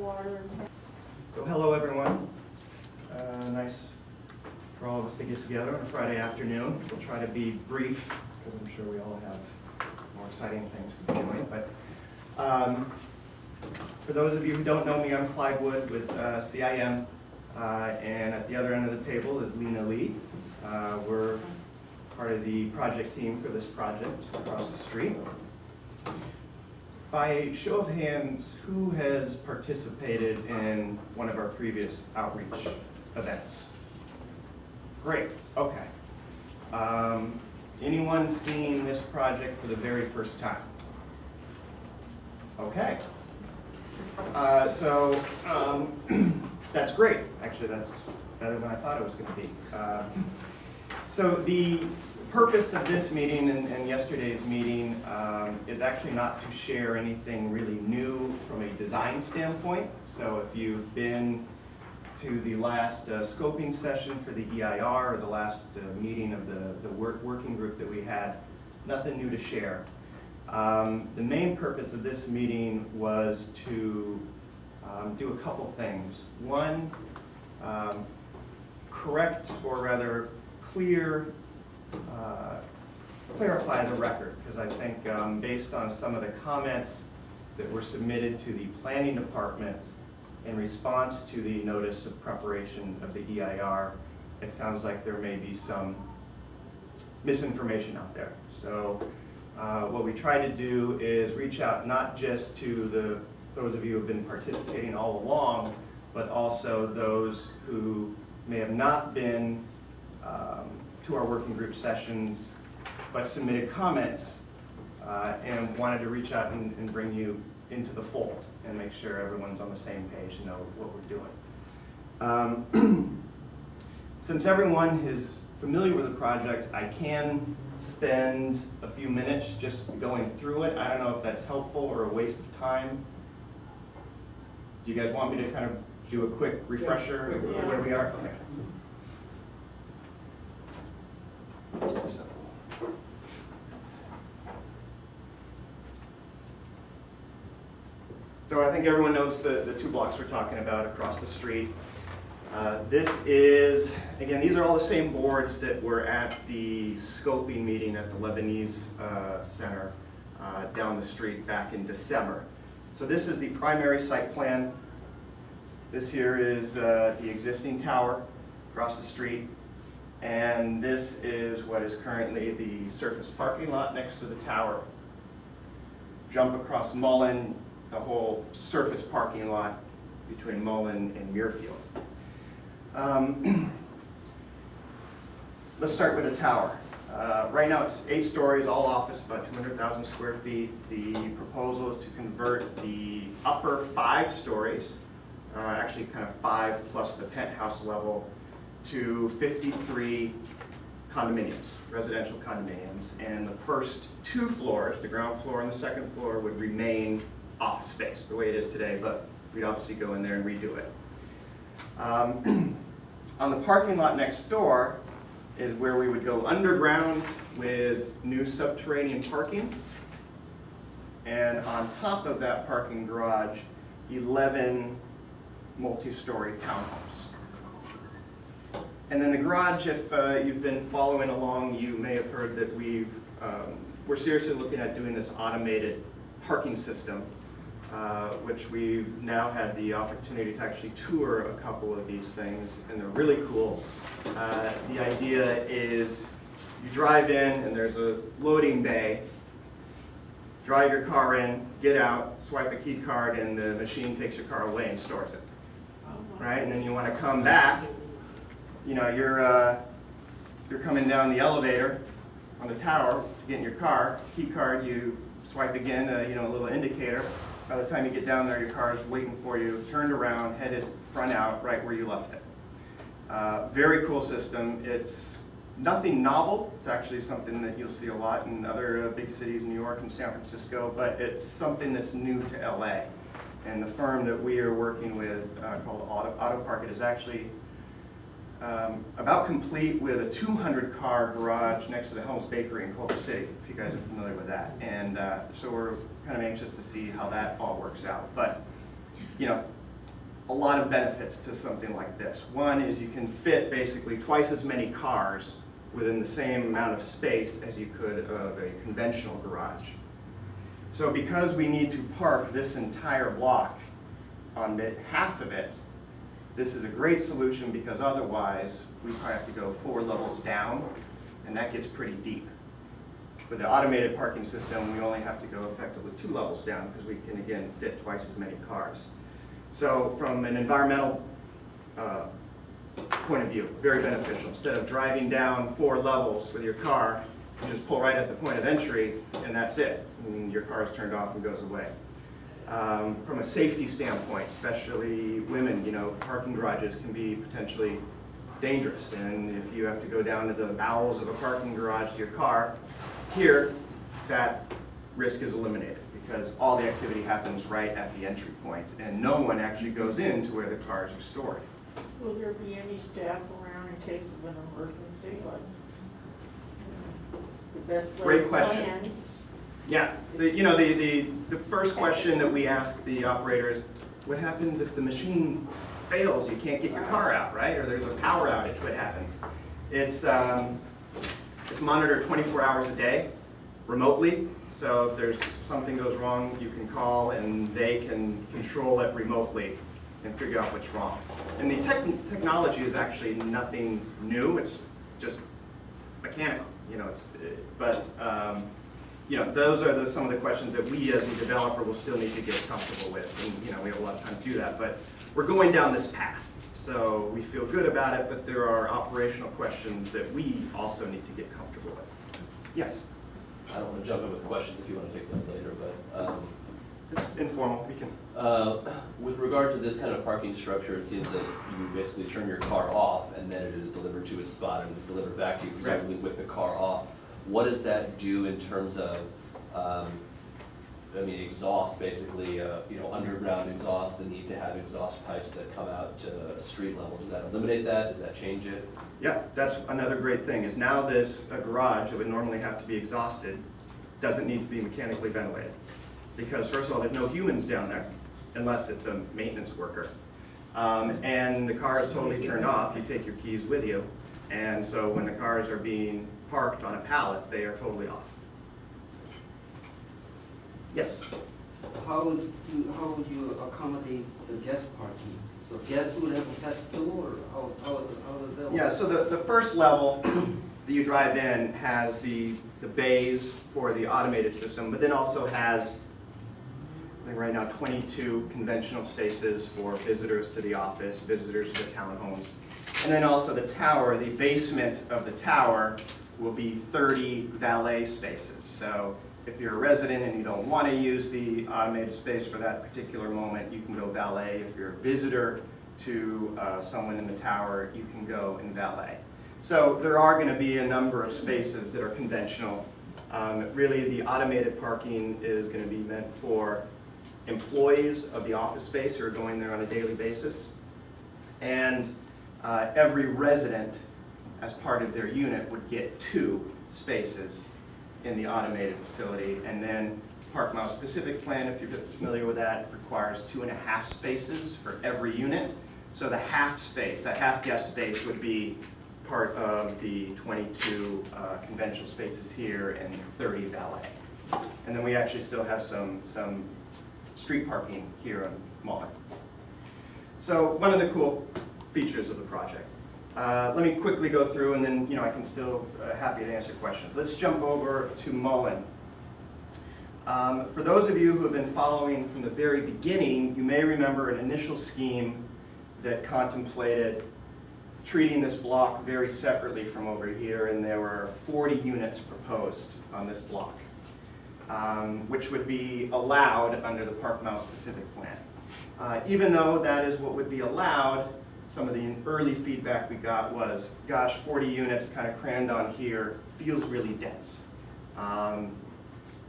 water and... So hello everyone. Nice for all of us to get together on a Friday afternoon. We'll try to be brief because I'm sure we all have more exciting things to be doing. But for those of you who don't know me, I'm Clyde Wood with CIM, and at the other end of the table is Lena Lee. We're part of the project team for this project across the street. By a show of hands, who has participated in one of our previous outreach events? Great, okay. Anyone seeing this project for the very first time? Okay. That's great. Actually, that's better than I thought it was going to be. So the purpose of this meeting and yesterday's meeting is actually not to share anything really new from a design standpoint. So if you've been to the last scoping session for the EIR or the last meeting of the working group that we had, nothing new to share. The main purpose of this meeting was to do a couple things. One, correct, or rather clarify the record, because I think based on some of the comments that were submitted to the planning department in response to the notice of preparation of the EIR, it sounds like there may be some misinformation out there. So what we try to do is reach out not just to those of you who have been participating all along, but also those who may have not been to our working group sessions, but submitted comments and wanted to reach out and bring you into the fold and make sure everyone's on the same page and know what we're doing. Since everyone is familiar with the project, I can spend a few minutes just going through it. I don't know if that's helpful or a waste of time. Do you guys want me to kind of do a quick refresher of where we are? Okay. So I think everyone knows the two blocks we're talking about across the street. This is, again, these are all the same boards that were at the scoping meeting at the Lebanese Center down the street back in December. So this is the primary site plan. This here is the existing tower across the street. And this is what is currently the surface parking lot next to the tower. Jump across Mullen, the whole surface parking lot between Mullen and Muirfield. Let's start with the tower. Right now it's 8 stories, all office, about 200,000 square feet. The proposal is to convert the upper 5 stories, actually kind of 5 plus the penthouse level, to 53 condominiums, residential condominiums. And the first 2 floors, the ground floor and the second floor, would remain office space the way it is today, but we'd obviously go in there and redo it. On the parking lot next door is where we would go underground with new subterranean parking. And on top of that parking garage, 11 multi-story townhomes. And then the garage, if you've been following along, you may have heard that we're seriously looking at doing this automated parking system, which we've now had the opportunity to actually tour a couple of these things, and they're really cool. The idea is you drive in and there's a loading bay, drive your car in, get out, swipe a key card, and the machine takes your car away and stores it. Right? And then you want to come back, you know, you're coming down the elevator on the tower to get in your car, key card, you swipe again, you know, a little indicator. By the time you get down there, your car is waiting for you, turned around, headed front out, right where you left it. Very cool system. It's nothing novel. It's actually something that you'll see a lot in other big cities, New York and San Francisco, but it's something that's new to LA. And the firm that we are working with called AutoPark is actually about complete with a 200-car garage next to the Helms Bakery in Culver City, if you guys are familiar with that. And so we're kind of anxious to see how that all works out. But, you know, a lot of benefits to something like this. One is you can fit basically twice as many cars within the same amount of space as you could of a conventional garage. So because we need to park this entire block on half of it, this is a great solution because otherwise we probably have to go 4 levels down, and that gets pretty deep. With the automated parking system, we only have to go effectively 2 levels down because we can, again, fit twice as many cars. So from an environmental point of view, very beneficial. Instead of driving down 4 levels with your car, you just pull right at the point of entry, and that's it. And your car is turned off and goes away. From a safety standpoint, especially women, parking garages can be potentially dangerous. And if you have to go down to the bowels of a parking garage to your car, here, that risk is eliminated because all the activity happens right at the entry point, and no one actually goes into where the cars are stored. Will there be any staff around in case of an emergency, like the best way Great question. plans? Yeah, the first question that we ask the operator is, what happens if the machine fails, you can't get your car out, right? Or there's a power outage, what happens? It's monitored 24 hours a day, remotely. So if there's something goes wrong, you can call and they can control it remotely and figure out what's wrong. And the technology is actually nothing new, it's just mechanical, those are some of the questions that we as a developer will still need to get comfortable with. And we have a lot of time to do that, but we're going down this path. So we feel good about it, but there are operational questions that we also need to get comfortable with. Yes? I don't want to jump in with questions if you want to take those later, but It's informal, we can. with regard to this kind of parking structure, it seems that you basically turn your car off and then it is delivered to its spot and it's delivered back to you, presumably with the car off. What does that do in terms of, exhaust, basically, underground exhaust, the need to have exhaust pipes that come out to street level? Does that eliminate that? Does that change it? Yeah, that's another great thing, is now this garage that would normally have to be exhausted doesn't need to be mechanically ventilated. Because first of all, there's no humans down there, unless it's a maintenance worker. And the car is totally turned off, you take your keys with you, and so when the cars are being parked on a pallet, they are totally off. Yes? How would you accommodate the guest parking? So guests would have a pass through, or how does that work? Yeah, so the first level that you drive in has the bays for the automated system, but then also has, I think right now, 22 conventional spaces for visitors to the office, visitors to the townhomes. And then also the tower, the basement of the tower will be 30 valet spaces. So if you're a resident and you don't want to use the automated space for that particular moment, you can go valet. If you're a visitor to someone in the tower, you can go in valet. So there are going to be a number of spaces that are conventional. Really, the automated parking is going to be meant for employees of the office space who are going there on a daily basis. And every resident, as part of their unit, would get 2 spaces in the automated facility. And then Park Mile specific plan, if you're familiar with that, requires 2.5 spaces for every unit. So the half space, that half guest space, would be part of the 22 conventional spaces here and 30 valet. And then we actually still have some street parking here on Mullen. So one of the cool features of the project. Let me quickly go through, and then I can still happy to answer questions. Let's jump over to Mullen. For those of you who have been following from the very beginning, you may remember an initial scheme that contemplated treating this block very separately from over here, and there were 40 units proposed on this block, which would be allowed under the Park Mile specific plan. Even though that is what would be allowed, some of the early feedback we got was, gosh, 40 units kind of crammed on here feels really dense.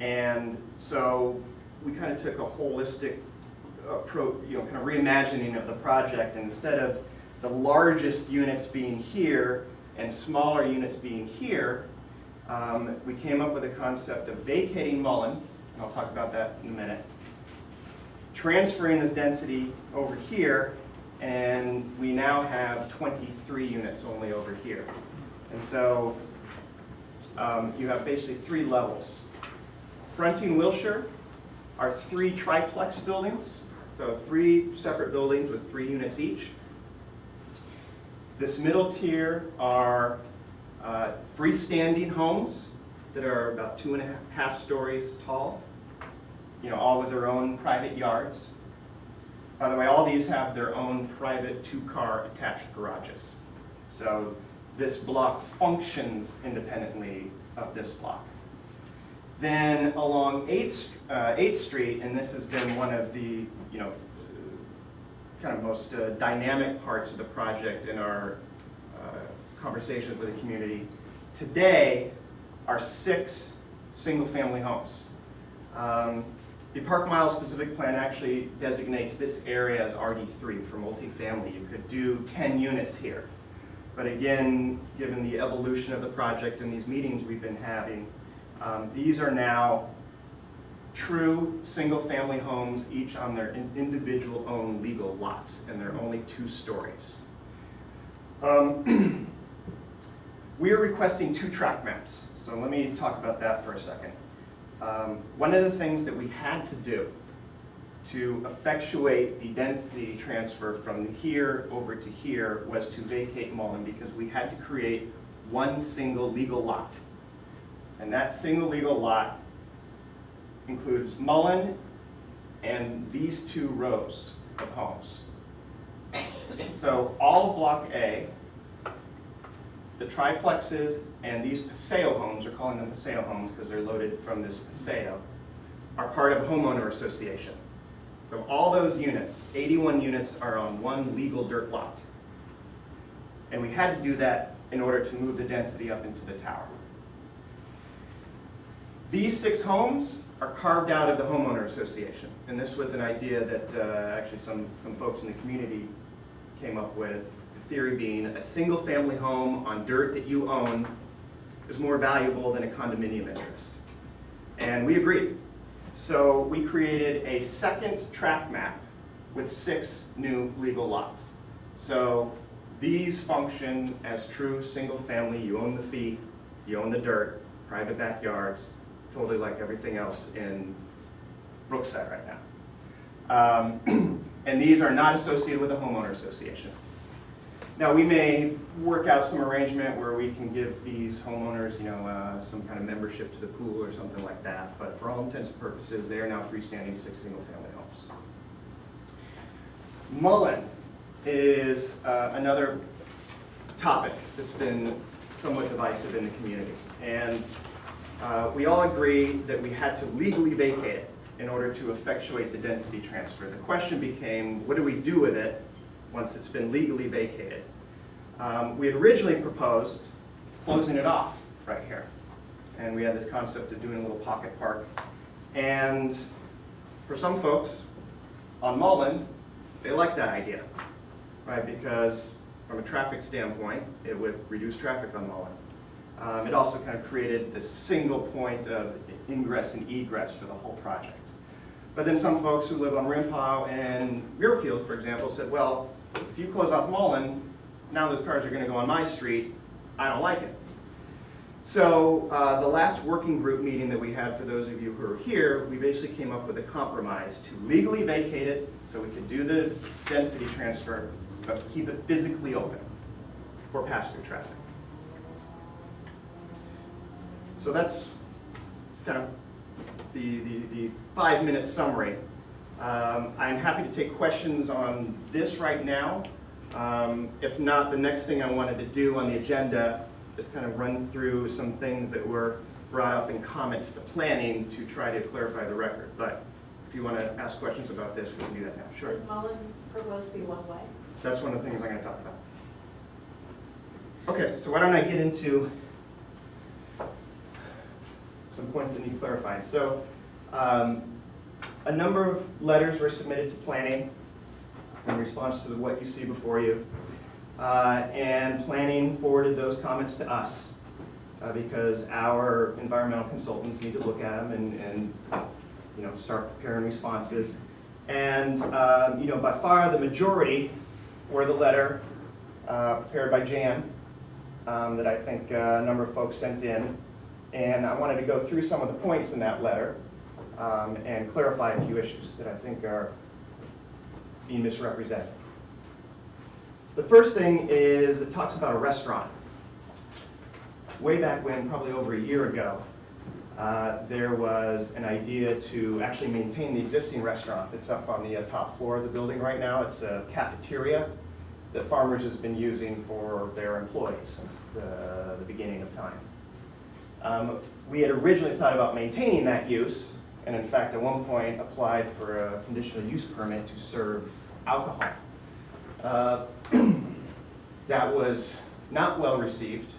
And so we kind of took a holistic approach, kind of reimagining of the project. And instead of the largest units being here and smaller units being here, we came up with a concept of vacating Mullen, and I'll talk about that in a minute, transferring this density over here, and we now have 23 units only over here. And so you have basically 3 levels. Fronting Wilshire are 3 triplex buildings, so 3 separate buildings with 3 units each. This middle tier are freestanding homes that are about 2.5 stories tall, all with their own private yards. By the way, all these have their own private 2-car attached garages. So this block functions independently of this block. Then along 8th Street, and this has been one of the kind of most dynamic parts of the project in our conversations with the community, today are 6 single-family homes. The Park Mile Specific Plan actually designates this area as RD3 for multifamily. You could do 10 units here. But again, given the evolution of the project and these meetings we've been having, these are now true single-family homes, each on their individual own legal lots, and they're only 2 stories. We are requesting 2 track maps, so let me talk about that for a second. One of the things that we had to do to effectuate the density transfer from here over to here was to vacate Mullen, because we had to create one single legal lot. And that single legal lot includes Mullen and these 2 rows of homes. So all of Block A, the triplexes, and these Paseo homes, we're calling them Paseo homes because they're loaded from this Paseo, are part of a homeowner association. So all those units, 81 units, are on one legal dirt lot. And we had to do that in order to move the density up into the tower. These 6 homes are carved out of the homeowner association. And this was an idea that actually some folks in the community came up with. The theory being a single-family home on dirt that you own is more valuable than a condominium interest. And we agreed. So we created a second tract map with 6 new legal lots. So these function as true single-family. You own the fee, you own the dirt, private backyards, totally like everything else in Brookside right now. And these are not associated with a homeowner association. Now, we may work out some arrangement where we can give these homeowners, some kind of membership to the pool or something like that. But for all intents and purposes, they are now freestanding 6 single-family homes. Mullen is another topic that's been somewhat divisive in the community. And we all agree that we had to legally vacate it in order to effectuate the density transfer. The question became, what do we do with it once it's been legally vacated? We had originally proposed closing it off right here. And we had this concept of doing a little pocket park. And for some folks on Mullen, they like that idea, right? Because from a traffic standpoint, it would reduce traffic on Mullen. It also kind of created this single point of ingress and egress for the whole project. But then some folks who live on Rimpau and Muirfield, for example, said, well, if you close off Mullen, now those cars are going to go on my street. I don't like it. So the last working group meeting that we had, for those of you who are here, we basically came up with a compromise to legally vacate it so we could do the density transfer, but keep it physically open for pass-through traffic. So that's kind of the 5-minute summary. I'm happy to take questions on this right now. If not, the next thing I wanted to do on the agenda is kind of run through some things that were brought up in comments to planning to try to clarify the record. But if you want to ask questions about this, we can do that now. Sure. Is Mullen proposed to be one way? That's one of the things I'm going to talk about. Okay, so why don't I get into some points that need clarified. So a number of letters were submitted to planning in response to what you see before you. And planning forwarded those comments to us because our environmental consultants need to look at them and start preparing responses. And by far the majority were the letter prepared by Jan that I think a number of folks sent in. And I wanted to go through some of the points in that letter and clarify a few issues that I think are being misrepresented. The first thing is it talks about a restaurant. Way back when, probably over a year ago, there was an idea to actually maintain the existing restaurant that's up on the top floor of the building right now. It's a cafeteria that Farmers has been using for their employees since the beginning of time. We had originally thought about maintaining that use, and in fact, at one point, applied for a conditional use permit to serve alcohol. That was not well received,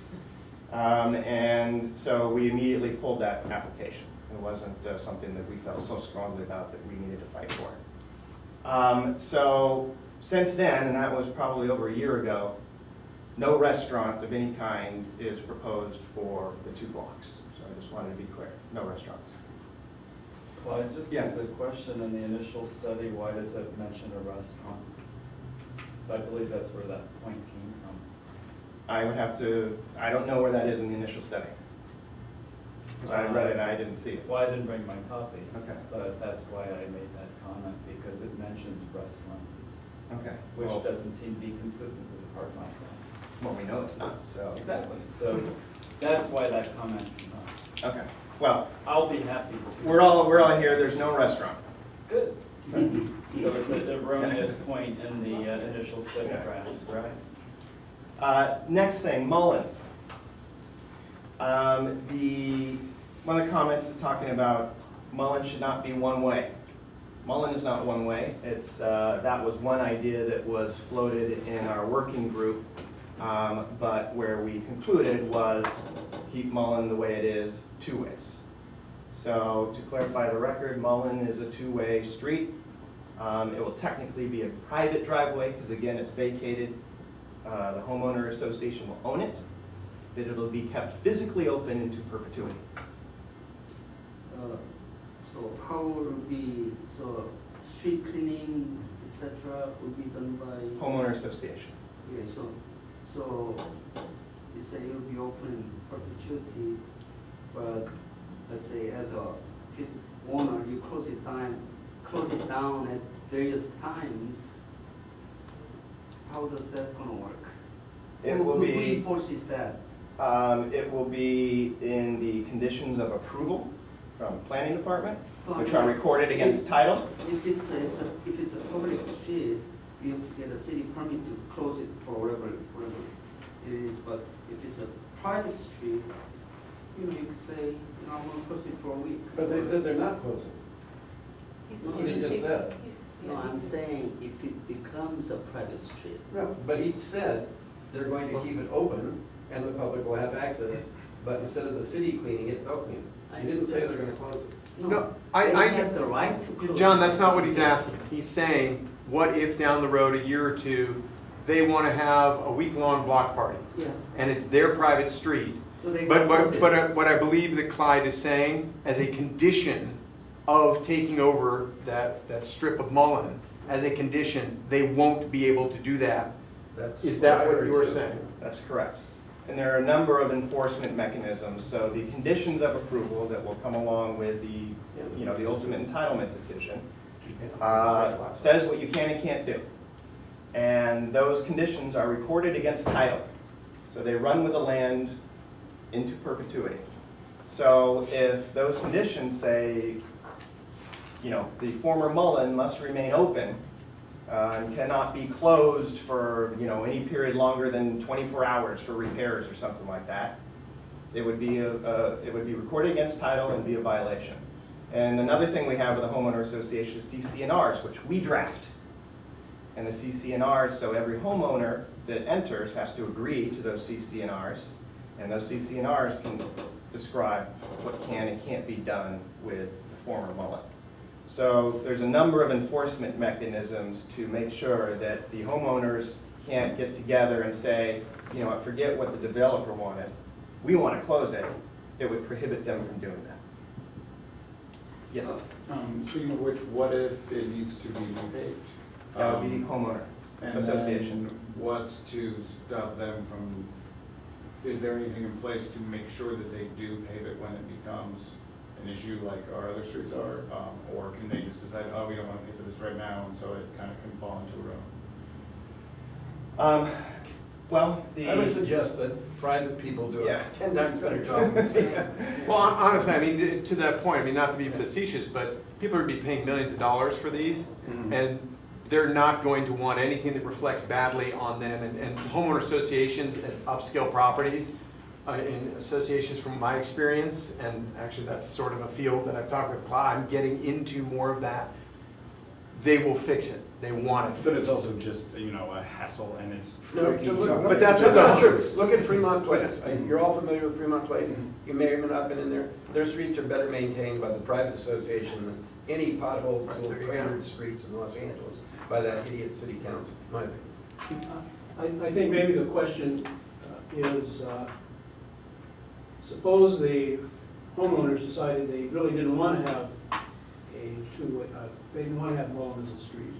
and so we immediately pulled that application. It wasn't something that we felt so strongly about that we needed to fight for. So since then, and that was probably over a year ago, no restaurant of any kind is proposed for the 2 blocks. So I just wanted to be clear, no restaurants. Clyde, just Yes. as a question, in the initial study, why does it mention a restaurant? I believe that's where that point came from. I would have to, I don't know where that is in the initial study. Because I read it and I didn't see it. Well, I didn't bring my copy. Okay. But that's why I made that comment, because it mentions restaurant use, Okay. which Well, doesn't seem to be consistent with the parking lot plan. well, we know it's not, so. Exactly, so that's why that comment came up. Okay. Well, I'll be happy to. we're all here. There's no restaurant. Good. So it's an erroneous point in the initial study Yeah. draft, right? Next thing, Mullen. One of the comments is talking about Mullen should not be one way. Mullen is not one way. It's, that was one idea that was floated in our working group, but where we concluded was keep Mullen the way it is, 2 ways. So to clarify the record, Mullen is a 2-way street. It will technically be a private driveway because again, it's vacated. The homeowner association will own it, but it'll be kept physically open into perpetuity. So how will it be, so street cleaning, etc., will be done by? Homeowner association. Yeah, so you say it will be open in perpetuity, but let's say as a owner, you close it down at various times. How does that gonna work? It will Who be, enforces that? it will be in the conditions of approval from planning department, which are recorded against title. If it's a public street, you have to get a city permit to close it for whatever it is. But if it's a private street, you could say, I'm gonna close it for a week. But they said they're not closing. That's what he just said. No, I'm saying if it becomes a private street. No, but he said they're going to keep it open and the public will have access, but instead of the city cleaning it, they'll clean it. He didn't say they're gonna close it. No, They I have the right to close. John, it. that's not what he's asking. He's saying, what if down the road, a year or two, they want to have a week-long block party? Yeah, And it's their private street. so they. But close it. what I believe that Clyde is saying, as a condition of taking over that strip of Mullen, as a condition, they won't be able to do that. Is that I what heard you were too. saying? That's correct. And there are a number of enforcement mechanisms. So the conditions of approval that will come along with the ultimate entitlement decision says what you can and can't do. And those conditions are recorded against title. So they run with the land into perpetuity. So if those conditions say, the former Mullen must remain open and cannot be closed for, any period longer than 24 hours for repairs or something like that, it would be recorded against title and be a violation. And another thing we have with the homeowner association is CC&Rs, which we draft. And the CC&Rs, so every homeowner that enters has to agree to those CC&Rs, and those CC&Rs can describe what can and can't be done with the former Mullen. So there's a number of enforcement mechanisms to make sure that the homeowners can't get together and say, forget what the developer wanted. We want to close it. It would prohibit them from doing that. Yes, Speaking of which, what if it needs to be repaved? that would be homeowner. And association. then what's to stop them from, is there anything in place to make sure that they do pave it when it becomes an issue like our other streets are? Or can they just decide, oh, we don't want to pay for this right now, and so it kind of can fall into a row? Well, I would suggest that private people do Yeah. a 10 times better job than the city. Well, honestly, I mean, to that point, I mean, not to be facetious, but people are gonna be paying millions of dollars for these, and they're not going to want anything that reflects badly on them, and homeowner associations and upscale properties, in associations from my experience, and actually that's sort of a field that I've talked with Clyde, I'm getting into more of that, they will fix it, they want it But fixed. it's also just, you know, a hassle and it's No, tricky. look- But that's what not the- true. Look at Fremont Place. You're all familiar with Fremont Place. You may or may not have been in there. Their streets are better maintained by the private association than any pothole Right, filled there you go. cratered streets in Los Angeles by that idiot city council, in my opinion. I think maybe the question is, suppose the homeowners decided they really didn't want to have a two-way, they didn't want to have Mullen as a street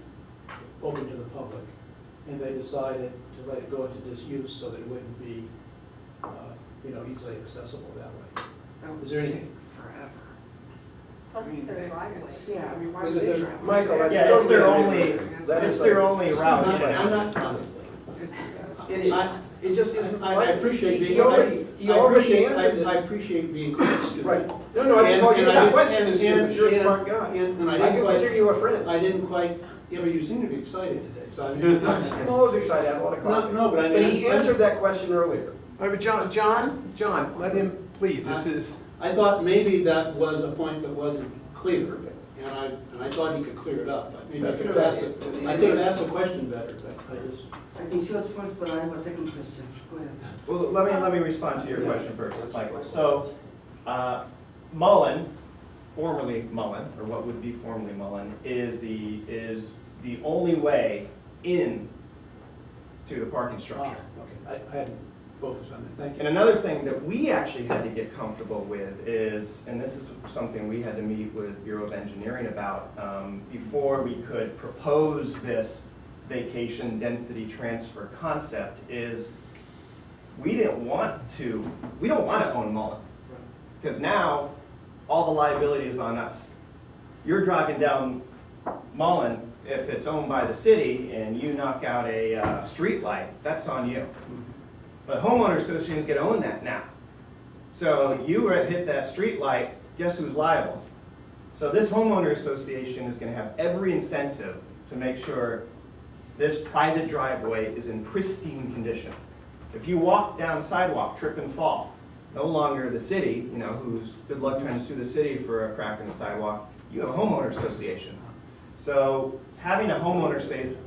open to the public, and they decided to let it go into disuse so that it wouldn't be, easily accessible that way. Is there anything? Forever. Plus it's their driveway. Yeah, I mean, why Is would it they their- travel? Michael, that's Yeah, it's totally their unrealistic. only, That it's is their like- only route. I'm not, honestly. It is, it just isn't. I appreciate being. He already answered it. I appreciate being called stupid. Right. No, I didn't call you that question, is stupid. You're a and- smart guy. And I I didn't consider quite, you a friend. I didn't quite, you seem to be excited today, so I mean. I'm always excited, I have a lot of coffee. No, but I mean- he answered that question earlier. All right, but John, let him, please, this is, I thought maybe that was a point that wasn't clear, and I thought he could clear it up, but maybe I That's could a have good asked idea. it, I could have asked the question better, but I just. I think she was first, but I have a second question. Go ahead. Well, let me respond to your question first, Michael. So, Mullen, formerly Mullen, or what would be formerly Mullen, is the only way in to the parking structure. Okay, I hadn't focused on that, thank you. And another thing that we actually had to get comfortable with is, and this is something we had to meet with Bureau of Engineering about, before we could propose this vacation density transfer concept, is we don't want to own Mullen. Because now, all the liability is on us. You're driving down Mullen, if it's owned by the city, and you knock out a street light, that's on you. But homeowner associations get to own that now. So you hit that street light, guess who's liable? So this homeowner association is gonna have every incentive to make sure this private driveway is in pristine condition. If you walk down the sidewalk, trip and fall, no longer the city, who's good luck trying to sue the city for a crack in the sidewalk, you have a homeowner association. So having a homeowner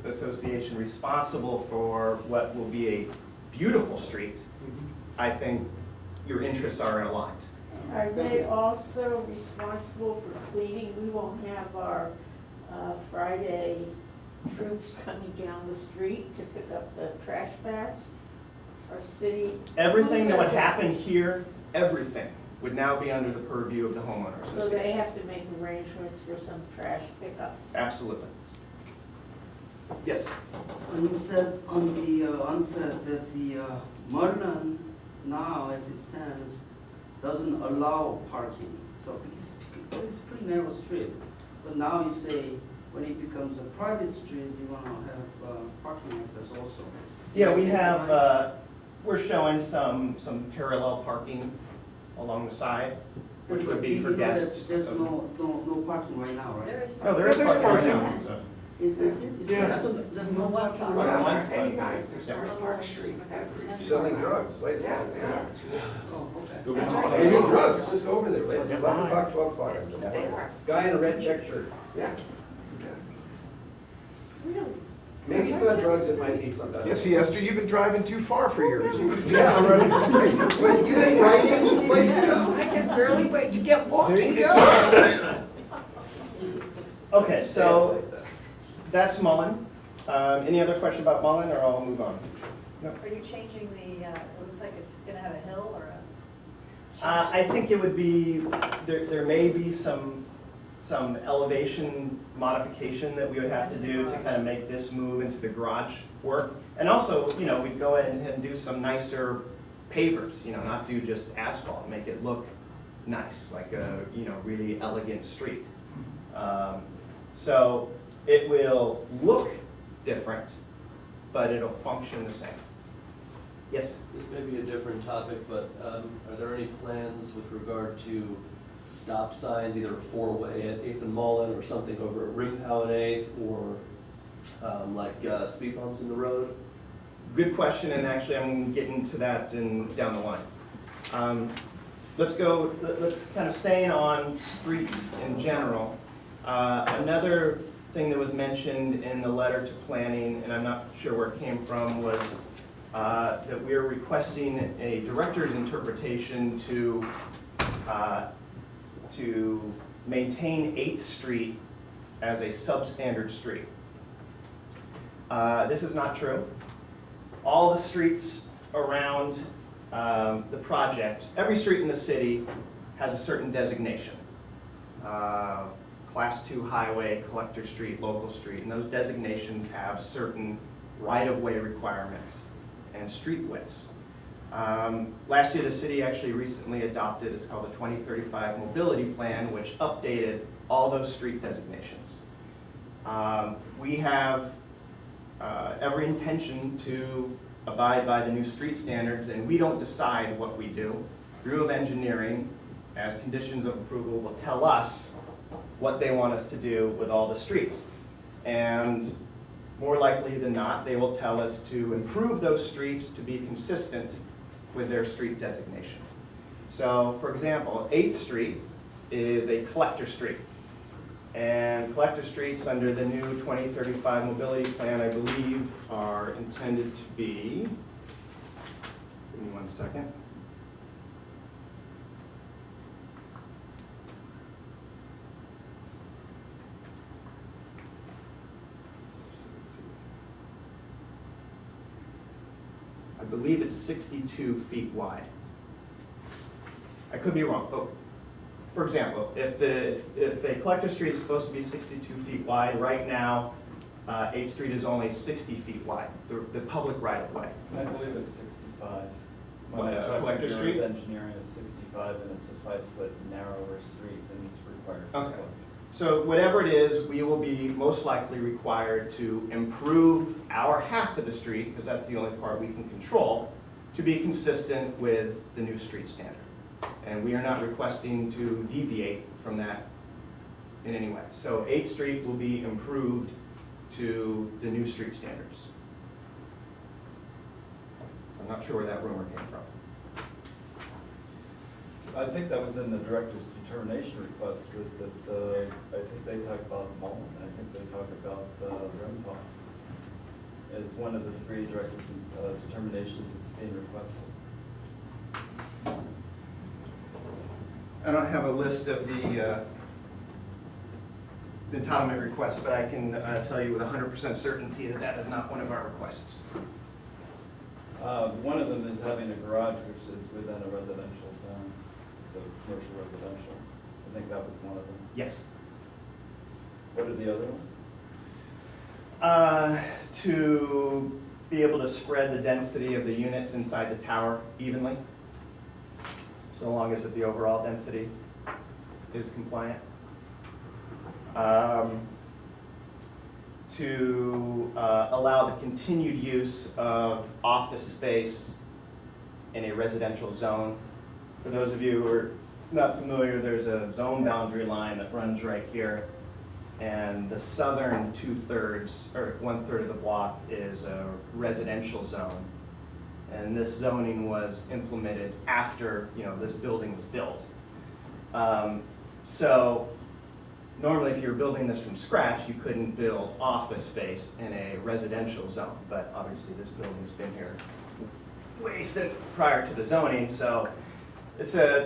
association responsible for what will be a beautiful street, I think your interests are aligned. Are they also responsible for cleaning? We won't have our Friday troops coming down the street to pick up the trash bags? Our city? Everything that would Who does happen here, everything would now be under the purview of the homeowner So they association. have to make arrangements for some trash pickup? Absolutely. Yes. When you said on the onset that the Merlin now as it stands doesn't allow parking, so it's a pretty narrow street. But now you say when it becomes a private street, you want to have parking access also. Yeah, we have, we're showing some parallel parking along the side, which would be for You know that guests. There's no parking right now, right? There is. No, there is There's parking right parking. now. So, Is it? Yeah. There's no parking On right one now? side. Selling drugs late at night. Oh, okay. but we They also- do drugs, just go over there, late, 11 o'clock, 12 o'clock. They are. Guy in a red check shirt. yeah. Really? Maybe it's not drugs, it might be something. Yeah, see, Esther, you've been driving too far for yours. You could be Yeah. on the road to the street. Wait, you think writing's the place to go? I can barely wait to get walking. There you go. Okay, so that's Mullen. Any other question about Mullen, or I'll move on? Are you changing the, it looks like it's gonna have a hill or a? I think it would be, there may be some some elevation modification that we would have to do to kind of make this move into the garage work. And also, you know, we'd go ahead and do some nicer pavers, you know, not do just asphalt, make it look nice, like a, you know, really elegant street. So it will look different, but it'll function the same. Yes? This may be a different topic, but are there any plans with regard to stop signs, either a four-way at 8th and Mullen or something over at Ringhow and 8th, or speed bumps in the road? Good question, and actually I'm getting to that down the line. Let's kind of staying on streets in general. Another thing that was mentioned in the letter to planning, and I'm not sure where it came from, was that we're requesting a director's interpretation to maintain 8th Street as a substandard street. This is not true. All the streets around the project, every street in the city has a certain designation. Class 2 highway, collector street, local street, and those designations have certain right-of-way requirements and street widths. Last year, the city actually recently adopted, it's called the 2035 Mobility Plan, which updated all those street designations. We have every intention to abide by the new street standards, and we don't decide what we do. Bureau of Engineering, as conditions of approval, will tell us what they want us to do with all the streets. And more likely than not, they will tell us to improve those streets to be consistent with their street designation. So, for example, 8th Street is a collector street. And collector streets under the new 2035 Mobility Plan, I believe, are intended to be, give me 1 second. I believe it's 62 feet wide. I could be wrong, but for example, if a collector street is supposed to be 62 feet wide, right now, 8th Street is only 60 feet wide, the public right-of-way. I believe it's 65. What, When I checked Collector with Street? Bureau of Engineering, it's 65, and it's a 5-foot narrower street than is required. for Okay. collector. So whatever it is, we will be most likely required to improve our half of the street, because that's the only part we can control, to be consistent with the new street standard. And we are not requesting to deviate from that in any way. So 8th Street will be improved to the new street standards. I'm not sure where that rumor came from. I think that was in the director's determination request, was that, I think they talked about Mullen, I think they talked about Rimbaugh as one of the 3 directors' determinations that's being requested. I don't have a list of the entitlement requests, but I can tell you with 100% certainty that that is not one of our requests. One of them is having a garage which is within a residential zone. It's a commercial residential. I think that was one of them. Yes. What are the other ones? To be able to spread the density of the units inside the tower evenly, so long as the overall density is compliant. To allow the continued use of office space in a residential zone. For those of you who are not familiar, there's a zone boundary line that runs right here, and the southern 2/3 or 1/3 of the block is a residential zone. And this zoning was implemented after, you know, this building was built. So normally if you were building this from scratch, you couldn't build office space in a residential zone, but obviously this building's been here way since prior to the zoning, so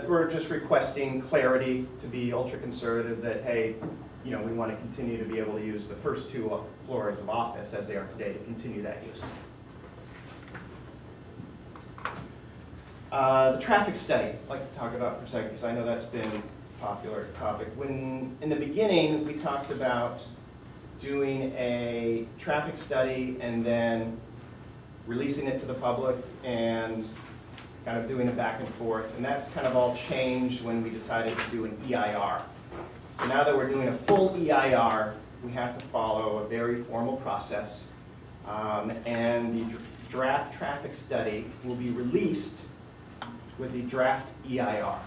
we're just requesting clarity to be ultra conservative that, hey, you know, we want to continue to be able to use the first 2 floors of office as they are today to continue that use. The traffic study, I'd like to talk about for a second, because I know that's been popular topic. In the beginning, we talked about doing a traffic study and then releasing it to the public and kind of doing it back and forth. And that kind of all changed when we decided to do an EIR. So now that we're doing a full EIR, we have to follow a very formal process. And the draft traffic study will be released with the draft EIR.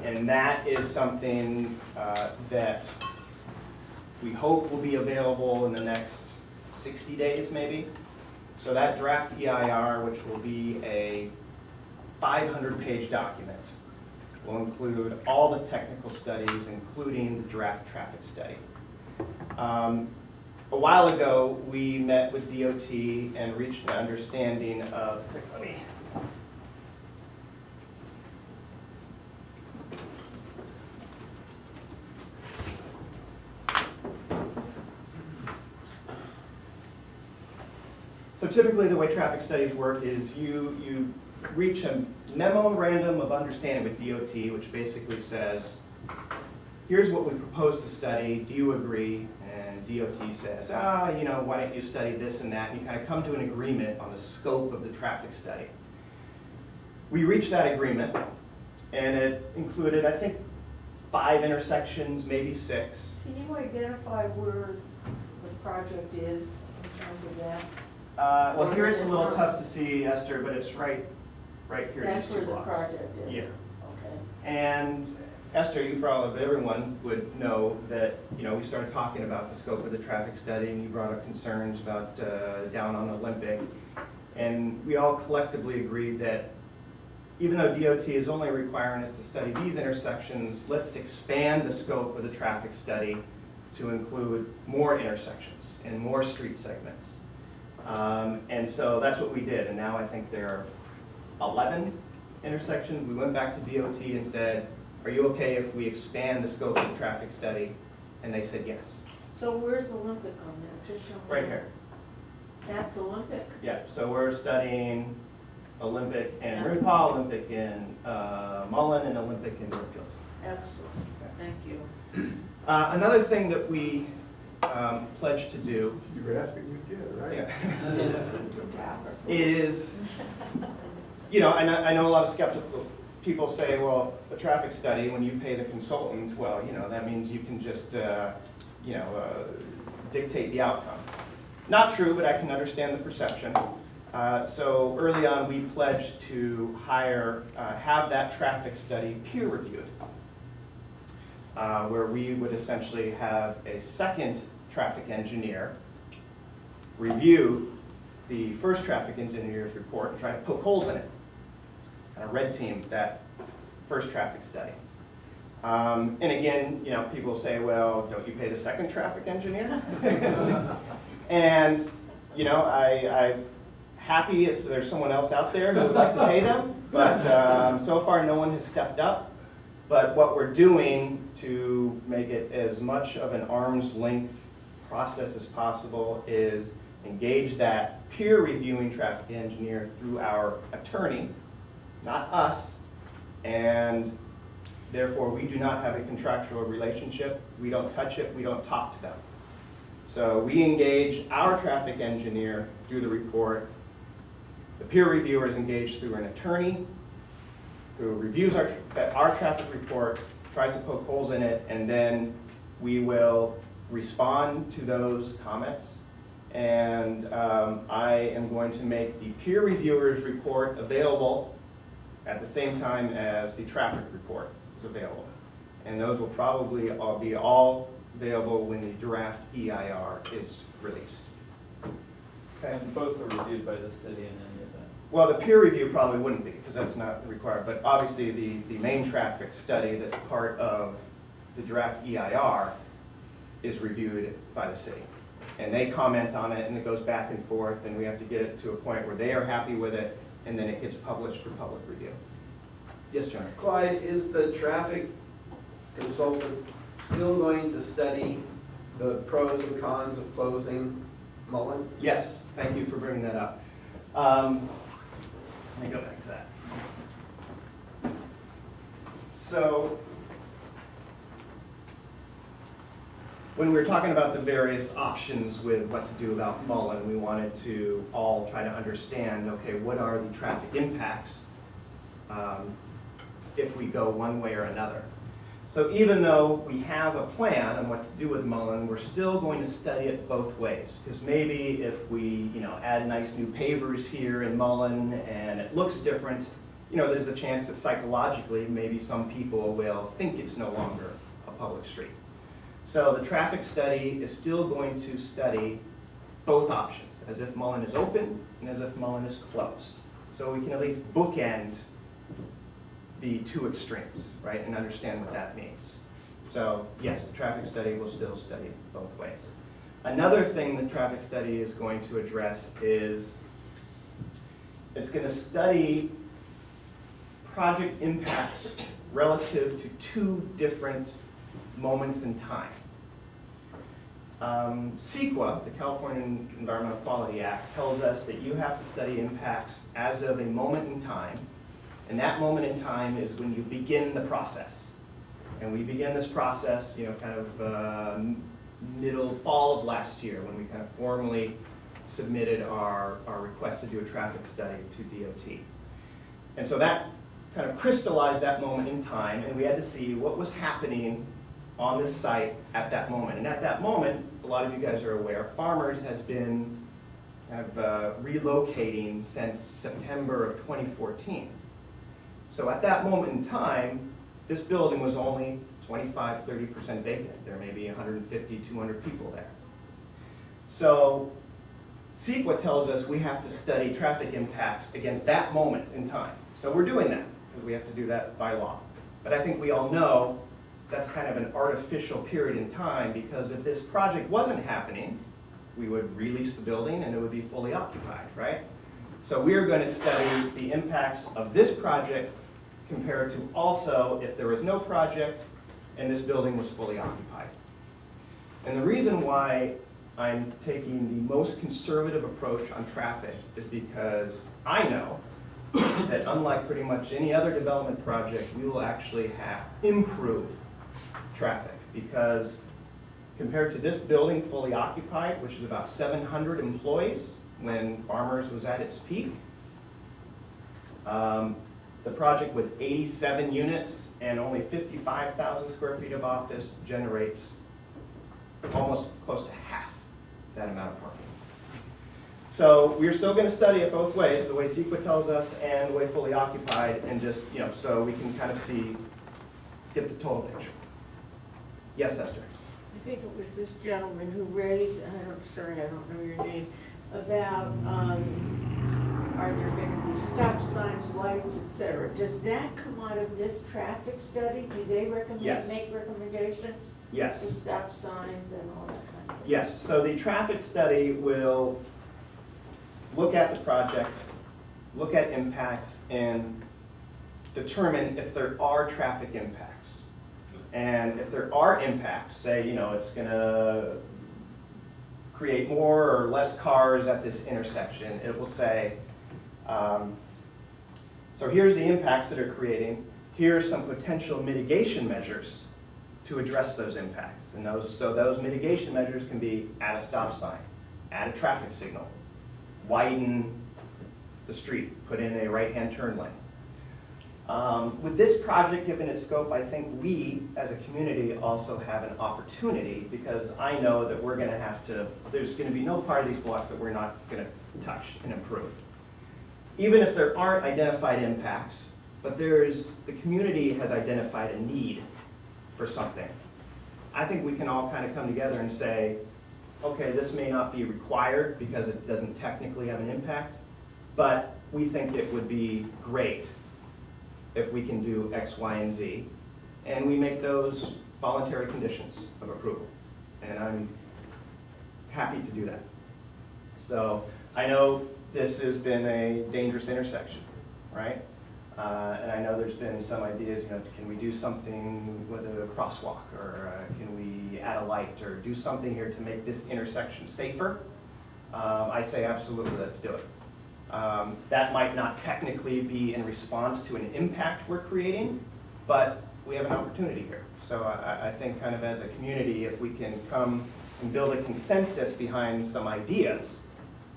And that is something that we hope will be available in the next 60 days maybe. So that draft EIR, which will be a 500-page document, will include all the technical studies, including the draft traffic study. A while ago, we met with DOT and reached an understanding of, let me, so typically the way traffic studies work is you reach a memorandum of understanding with DOT, which basically says, here's what we propose to study, do you agree? And DOT says, why don't you study this and that? And you kind of come to an agreement on the scope of the traffic study. We reached that agreement, and it included, I think, 5 intersections, maybe 6. Can you identify where the project is in terms of that? Well, here it's a little tough to see, Esther, but it's right here. That's these where 2 the blocks. project is? Yeah. Okay. And Esther, you probably, everyone would know that, we started talking about the scope of the traffic study, and you brought up concerns about down on Olympic. And we all collectively agreed that even though DOT is only requiring us to study these intersections, let's expand the scope of the traffic study to include more intersections and more street segments. And so that's what we did, and now I think there are 11 intersections. We went back to DOT and said, are you okay if we expand the scope of the traffic study? And they said yes. So where's Olympic on that? Just show me. Right here. That's Olympic? Yeah, so we're studying Olympic in Rimpau, Olympic in Mullen, and Olympic in Northfield. Excellent, thank you. Another thing that we pledged to do You were asking, we did, right? is, I know a lot of skeptical people say, well, a traffic study, when you pay the consultant, well, that means you can just, dictate the outcome. Not true, but I can understand the perception. So early on, we pledged to have that traffic study peer reviewed, where we would essentially have a second traffic engineer review the first traffic engineer's report and try to poke holes in it, kind of red team that first traffic study. And again, people say, well, don't you pay the second traffic engineer? And, I'm happy if there's someone else out there who would like to pay them, but so far no one has stepped up. But what we're doing to make it as much of an arm's length process as possible is engage that peer reviewing traffic engineer through our attorney, not us, and therefore we do not have a contractual relationship. We don't touch it, we don't talk to them. So we engage our traffic engineer through the report. The peer reviewer is engaged through an attorney who reviews our traffic report, tries to poke holes in it, and then we will respond to those comments. And I am going to make the peer reviewer's report available at the same time as the traffic report is available. And those will probably be all available when the draft EIR is released. Okay. And both are reviewed by the city in any event. Well, the peer review probably wouldn't be, because that's not required, but obviously the main traffic study that's part of the draft EIR is reviewed by the city. And they comment on it, and it goes back and forth, and we have to get it to a point where they are happy with it, and then it gets published for public review. Yes, John? Clyde, is the traffic consultant still going to study the pros and cons of closing Mullen? Yes, thank you for bringing that up. Let me go back to that. So when we were talking about the various options with what to do about Mullen, we wanted to all try to understand, okay, what are the traffic impacts if we go one way or another. So even though we have a plan on what to do with Mullen, we're still going to study it both ways. Because maybe if we, add nice new pavers here in Mullen and it looks different, there's a chance that psychologically maybe some people will think it's no longer a public street. So the traffic study is still going to study both options, as if Mullen is open and as if Mullen is closed. So we can at least bookend the two extremes, right, and understand what that means. So yes, the traffic study will still study both ways. Another thing the traffic study is going to address is it's going to study project impacts relative to two different moments in time. CEQA, the California Environmental Quality Act, tells us that you have to study impacts as of a moment in time, and that moment in time is when you begin the process. And we began this process, kind of middle fall of last year when we kind of formally submitted our request to do a traffic study to DOT. And so that kind of crystallized that moment in time, and we had to see what was happening on this site at that moment. And at that moment, a lot of you guys are aware, Farmers has been kind of relocating since September of 2014. So at that moment in time, this building was only 25–30% vacant. There may be 150, 200 people there. So CEQA tells us we have to study traffic impacts against that moment in time. So we're doing that, because we have to do that by law. But I think we all know that's kind of an artificial period in time, because if this project wasn't happening, we would release the building and it would be fully occupied, right? So we are going to study the impacts of this project compared to also if there was no project and this building was fully occupied. And the reason why I'm taking the most conservative approach on traffic is because I know that unlike pretty much any other development project, we will actually have improved traffic, because compared to this building fully occupied, which is about 700 employees when Farmers was at its peak, the project with 87 units and only 55,000 square feet of office generates almost close to half that amount of parking. So we're still going to study it both ways, the way CEQA tells us and the way fully occupied, and just, so we can kind of get the total picture. Yes, Esther? I think it was this gentleman who raised, and I don't know your name, about are there going to be stop signs, lights, etc. Does that come out of this traffic study? Do they Yes. make recommendations? Yes. For stop signs and all that kind of thing? Yes, so the traffic study will look at the project, look at impacts, and determine if there are traffic impacts. And if there are impacts, say, it's going to create more or less cars at this intersection, it will say, so here's the impacts that are creating, here's some potential mitigation measures to address those impacts. And those mitigation measures can be add a stop sign, add a traffic signal, widen the street, put in a right-hand turn lane. With this project, given its scope, I think we, as a community, also have an opportunity, because I know that we're going to have to, there's going to be no part of these blocks that we're not going to touch and improve. Even if there aren't identified impacts, but the community has identified a need for something. I think we can all kind of come together and say, okay, this may not be required because it doesn't technically have an impact, but we think it would be great if we can do X, Y, and Z, and we make those voluntary conditions of approval. And I'm happy to do that. So I know this has been a dangerous intersection, right? And I know there's been some ideas, can we do something with a crosswalk, or can we add a light, or do something here to make this intersection safer? I say absolutely, let's do it. That might not technically be in response to an impact we're creating, but we have an opportunity here. So I think kind of as a community, if we can come and build a consensus behind some ideas,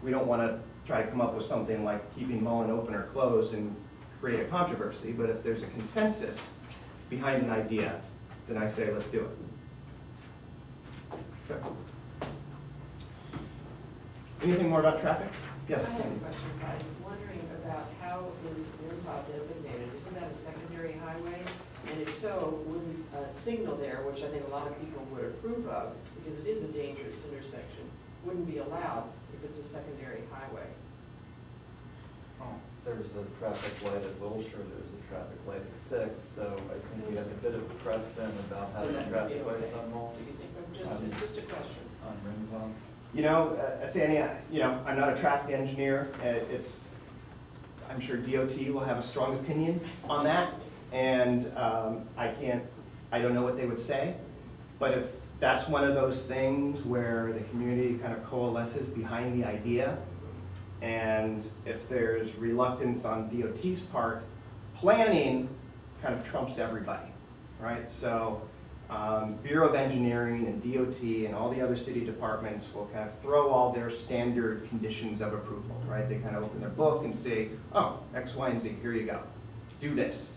we don't want to try to come up with something like keeping Mullen open or closed and create a controversy, but if there's a consensus behind an idea, then I say let's do it. So. Anything more about traffic? Yes? I have a question. I'm wondering about how is Rimbaud designated? Isn't that a secondary highway? And if so, wouldn't a signal there, which I think a lot of people would approve of, because it is a dangerous intersection, wouldn't be allowed if it's a secondary highway? There's a traffic light at Wilshire, there's a traffic light at 6, so I think we have a bit of precedent about So having that would traffic be lights okay. on Mullen, Do you think, it's just a question? on Rimbaud. You know, Sandy, you know, I'm not a traffic engineer. I'm sure DOT will have a strong opinion on that, and I don't know what they would say. But if that's one of those things where the community kind of coalesces behind the idea, and if there's reluctance on DOT's part, planning kind of trumps everybody, right? So Bureau of Engineering and DOT and all the other city departments will kind of throw all their standard conditions of approval, right? They kind of open their book and say, oh, X, Y, and Z, here you go. Do this.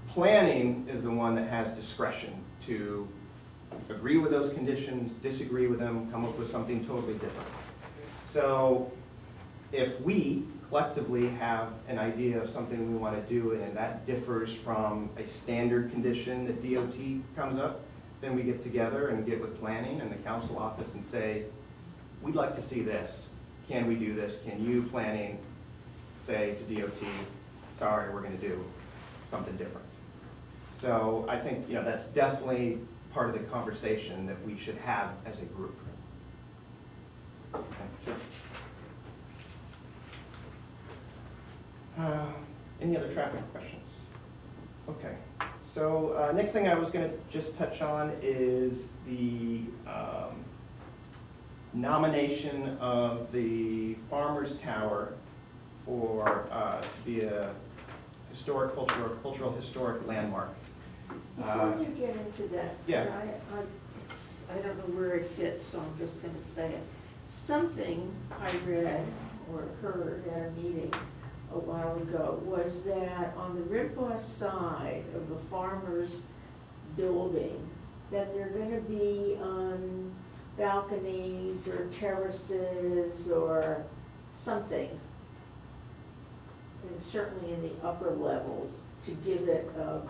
Planning is the one that has discretion to agree with those conditions, disagree with them, come up with something totally different. So if we collectively have an idea of something we want to do and that differs from a standard condition that DOT comes up, then we get together and get with planning and the council office and say, we'd like to see this. Can we do this? Can you, planning, say to DOT, sorry, we're going to do something different. So I think, you know, that's definitely part of the conversation that we should have as a group. Okay, sure. Any other traffic questions? Okay, so next thing I was going to just touch on is the nomination of the Farmers Tower for to be a historic cultural historic landmark. Before you get into that, Yeah. I don't know where it fits, so I'm just gonna say it. Something I read or heard at a meeting a while ago was that on the Rimbaud side of the farmers building, that they're gonna be balconies or terraces or something. And certainly in the upper levels to give it a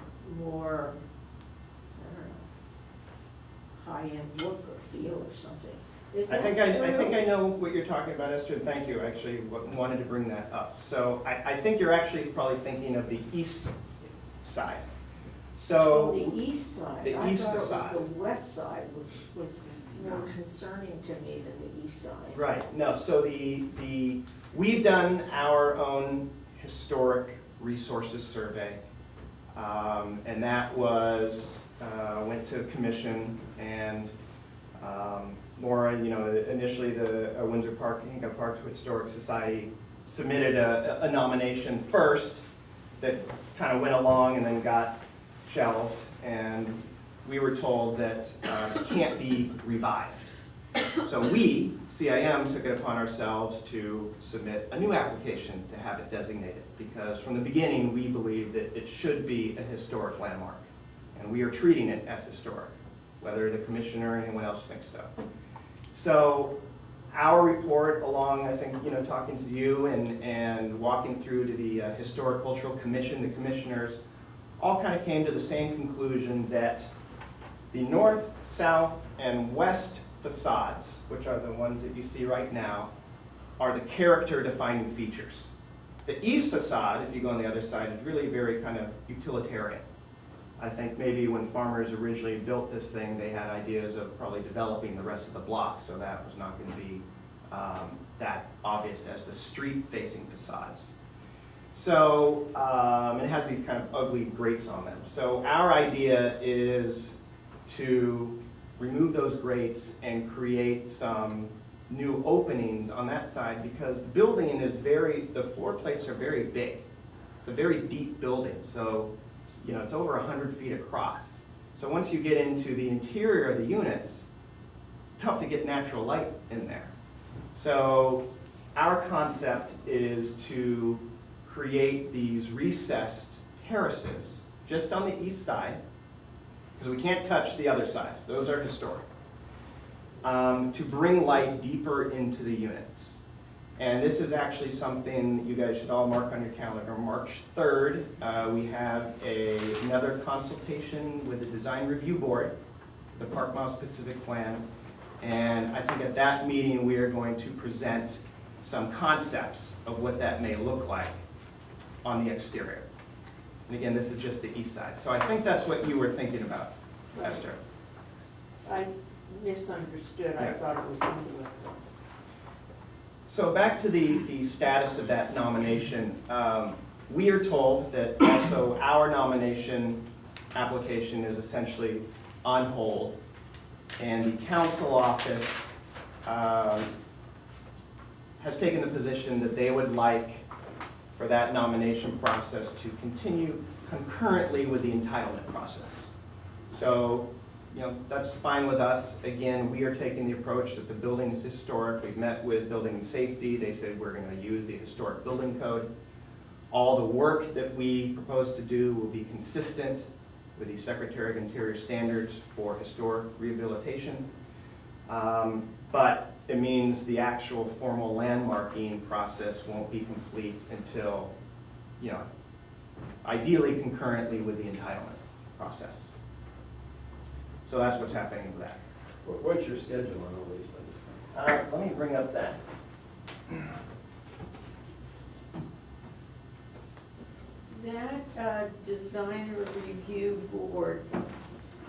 more, I don't know, high-end look or feel or something. Is I that think true? I know what you're talking about, Esther, and thank you, actually, wanted to bring that up. So I think you're actually probably thinking of the east side. So Oh, the east side. the east facade. I thought it was the west side, which was more concerning to me than the east side. Right, no, so we've done our own historic resources survey, and that was, went to commission, and Laura, you know, initially the Windsor Park, Hingham Park Historic Society submitted a nomination first that kind of went along and then got shelved, and we were told that it can't be revived. So we, CIM, took it upon ourselves to submit a new application to have it designated, because from the beginning, we believed that it should be a historic landmark, and we are treating it as historic, whether the commissioner or anyone else thinks so. So our report, along, I think, you know, talking to you and walking through to the Historic Cultural Commission, the commissioners all kind of came to the same conclusion that the north, south, and west facades, which are the ones that you see right now, are the character-defining features. The east facade, if you go on the other side, is really very kind of utilitarian. I think maybe when farmers originally built this thing, they had ideas of probably developing the rest of the block, so that was not going to be that obvious as the street-facing facades. So it has these kind of ugly grates on them. So our idea is to remove those grates and create some new openings on that side, because the building is the floor plates are very big. It's a very deep building, so you know, it's over 100 feet across. So once you get into the interior of the units, it's tough to get natural light in there. So our concept is to create these recessed terraces just on the east side, because we can't touch the other sides. Those are historic. To bring light deeper into the units. And this is actually something you guys should all mark on your calendar. March 3rd, we have another consultation with the Design Review Board, the Park Mile Specific Plan. And I think at that meeting, we are going to present some concepts of what that may look like on the exterior. And again, this is just the east side. So I think that's what you were thinking about, Esther. I misunderstood, I Yeah. thought it was something with some. So back to the status of that nomination. We are told that also our nomination application is essentially on hold, and the council office has taken the position that they would like for that nomination process to continue concurrently with the entitlement process. So, you know, that's fine with us. Again, we are taking the approach that the building is historic. We've met with Building and Safety. They said we're going to use the historic building code. All the work that we propose to do will be consistent with the Secretary of Interior standards for historic rehabilitation. But it means the actual formal landmarking process won't be complete until, you know, ideally concurrently with the entitlement process. So that's what's happening with that. What's your schedule on all these things? Let me bring up that. That designer review board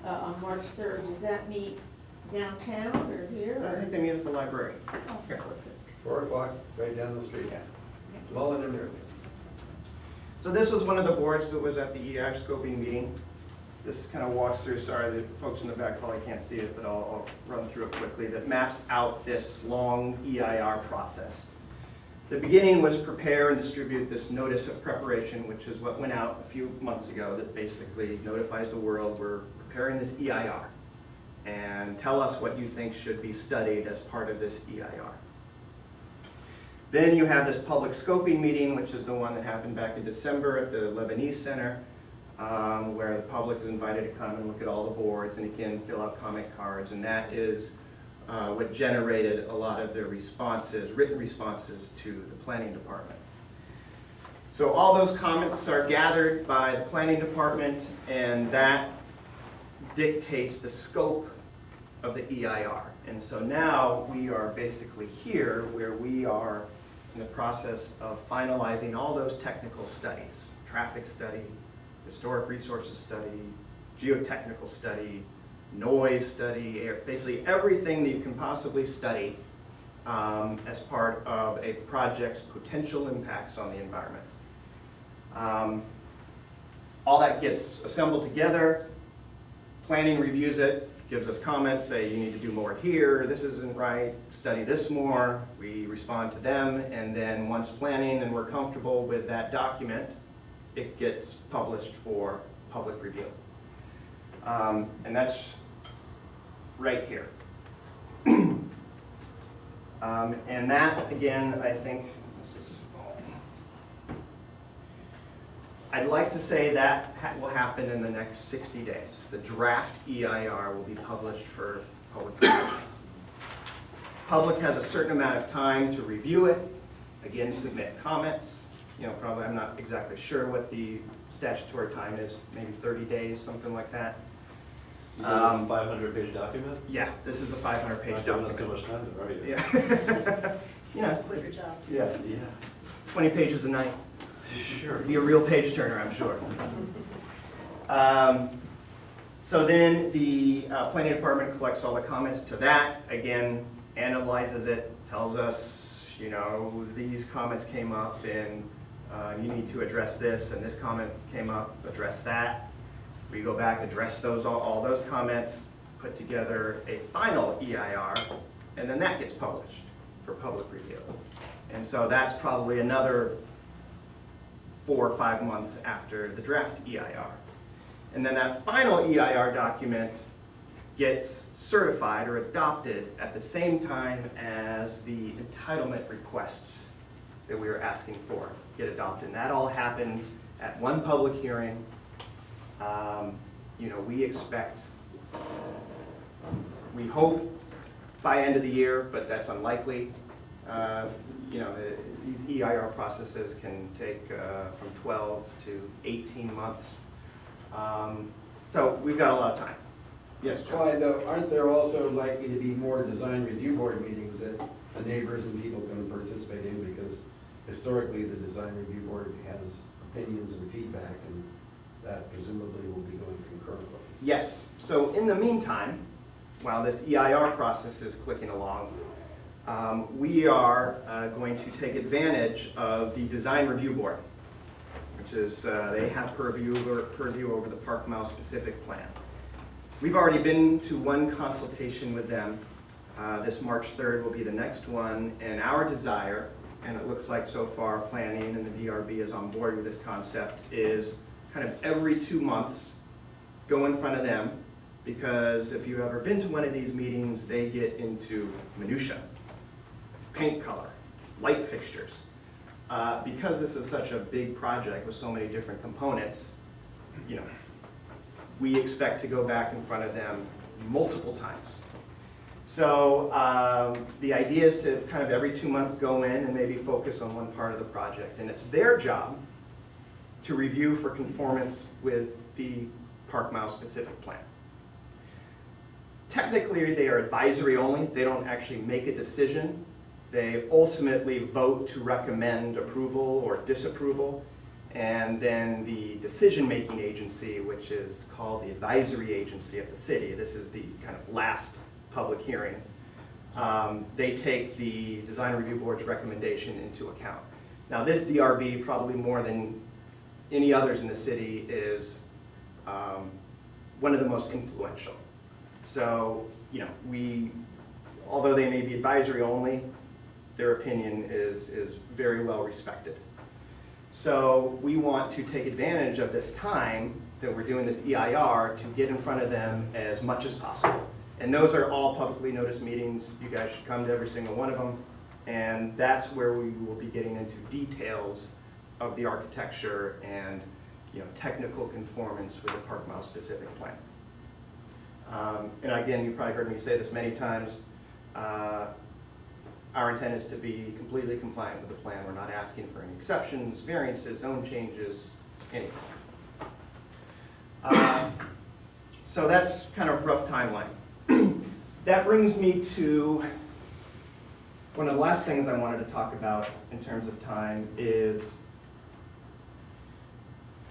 on March 3rd, does that meet downtown or I here? think they meet at the library. Oh, Here. perfect. 4 o'clock, right down the street. Yeah. Mullen and Murphy. So this was one of the boards that was at the EI scoping meeting. This kind of walks through, sorry, the folks in the back probably can't see it, but I'll run through it quickly, that maps out this long EIR process. The beginning was prepare and distribute this notice of preparation, which is what went out a few months ago, that basically notifies the world we're preparing this EIR. And tell us what you think should be studied as part of this EIR. Then you have this public scoping meeting, which is the one that happened back in December at the Lebanese Center, where the public is invited to come and look at all the boards and again fill out comment cards. And that is what generated a lot of the responses, written responses to the planning department. So all those comments are gathered by the planning department, and that dictates the scope of the EIR. And so now we are basically here where we are in the process of finalizing all those technical studies, traffic study, historic resources study, geotechnical study, noise study, basically everything that you can possibly study as part of a project's potential impacts on the environment. All that gets assembled together, planning reviews it, gives us comments, say you need to do more here, this isn't right, study this more. We respond to them, and then once planning and we're comfortable with that document, it gets published for public review. And that's right here. And that, again, I think, I'd like to say that will happen in the next 60 days. The draft EIR will be published for public review. Public has a certain amount of time to review it, again, submit comments. You know, probably, I'm not exactly sure what the statutory time is, maybe 30 days, something like that. Is this a 500-page document? Yeah, this is the 500-page Not giving us document. so much time to write it. Yeah. You know, Quicker job. yeah, Yeah, 20 pages a night. sure. Be a real page turner, I'm sure. So then the planning department collects all the comments to that, again, analyzes it, tells us, you know, these comments came up and you need to address this, and this comment came up, address that. We go back, address all those comments, put together a final EIR, and then that gets published for public review. And so that's probably another 4 or 5 months after the draft EIR. And then that final EIR document gets certified or adopted at the same time as the entitlement requests that we were asking for get adopted. And that all happens at one public hearing. You know, we expect, we hope by end of the year, but that's unlikely. You know, these EIR processes can take from 12 to 18 months. So we've got a lot of time. Yes, John? Clyde, though, aren't there also likely to be more design review board meetings that the neighbors and people can participate in? Because historically, the design review board has opinions and feedback, and that presumably will be going concurrently. Yes. So in the meantime, while this EIR process is clicking along, we are going to take advantage of the design review board, which is, they have purview over the park mile specific plan. We've already been to one consultation with them. This March 3rd will be the next one, and our desire, and it looks like so far planning and the DRB is on board with this concept, is kind of every 2 months go in front of them, because if you've ever been to one of these meetings, they get into minutia, paint color, light fixtures. Because this is such a big project with so many different components, you know, we expect to go back in front of them multiple times. So the idea is to kind of every 2 months go in and maybe focus on one part of the project. And it's their job to review for conformance with the park mile specific plan. Technically, they are advisory only. They don't actually make a decision. They ultimately vote to recommend approval or disapproval. And then the decision-making agency, which is called the advisory agency of the city, this is the kind of last public hearing, they take the design review board's recommendation into account. Now this DRB, probably more than any others in the city, is one of the most influential. So, you know, although they may be advisory only, their opinion is very well respected. So we want to take advantage of this time that we're doing this EIR to get in front of them as much as possible. And those are all publicly noticed meetings. You guys should come to every single one of them. And that's where we will be getting into details of the architecture and, you know, technical conformance with the park mile specific plan. And again, you probably heard me say this many times. Our intent is to be completely compliant with the plan. We're not asking for any exceptions, variances, zone changes, anything. So that's kind of a rough timeline. That brings me to one of the last things I wanted to talk about in terms of time is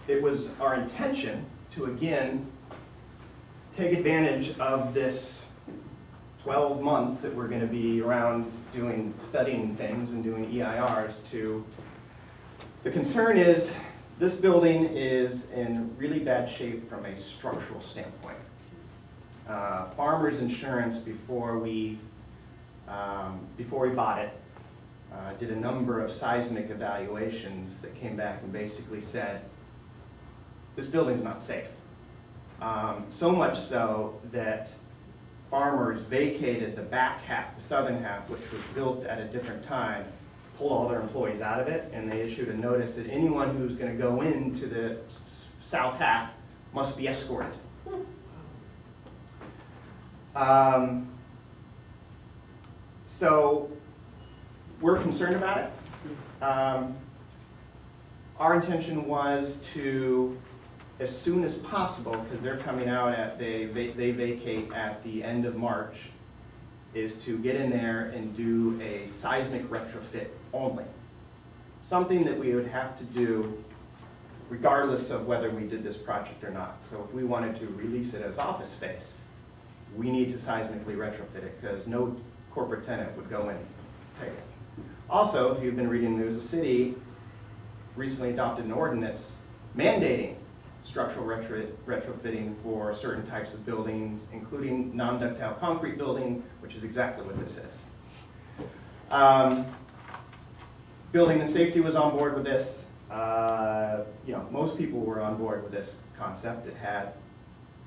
it was our intention to, again, take advantage of this 12 months that we're going to be around studying things and doing EIRs to. The concern is this building is in really bad shape from a structural standpoint. Farmers Insurance, before we bought it, did a number of seismic evaluations that came back and basically said, this building's not safe. So much so that Farmers vacated the back half, the southern half, which was built at a different time, pulled all their employees out of it, and they issued a notice that anyone who's going to go into the south half must be escorted. So we're concerned about it. Our intention was to, as soon as possible, because they're coming out they vacate at the end of March, is to get in there and do a seismic retrofit only. Something that we would have to do regardless of whether we did this project or not. So if we wanted to release it as office space, we need to seismically retrofit it because no corporate tenant would go in and take it. Also, if you've been reading the news, the city recently adopted an ordinance mandating structural retrofitting for certain types of buildings, including non-ductile concrete building, which is exactly what this is. Building and safety was on board with this. most people were on board with this concept. It had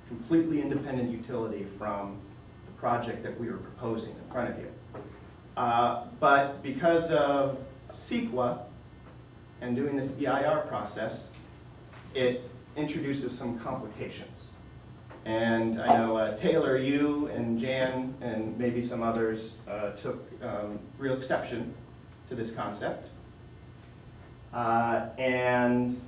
completely independent utility from the project that we were proposing in front of you. But because of CEQA and doing this EIR process, it introduces some complications. And I know Taylor, you and Jan and maybe some others took real exception to this concept. And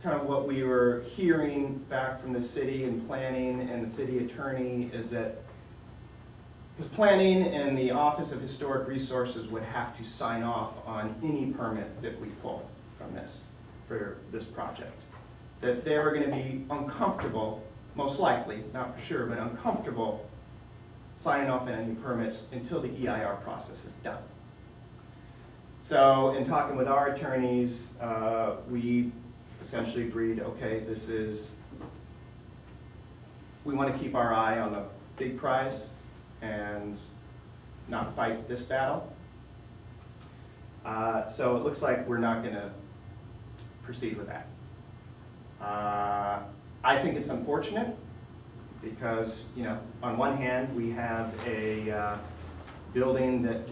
kind of what we were hearing back from the city and planning and the city attorney is that because planning and the Office of Historic Resources would have to sign off on any permit that we pull from this, for this project. That they were going to be uncomfortable, most likely, not for sure, but uncomfortable signing off on any permits until the EIR process is done. So in talking with our attorneys, we essentially agreed, okay, we want to keep our eye on the big prize and not fight this battle. So it looks like we're not going to proceed with that. I think it's unfortunate because, on one hand, we have a building that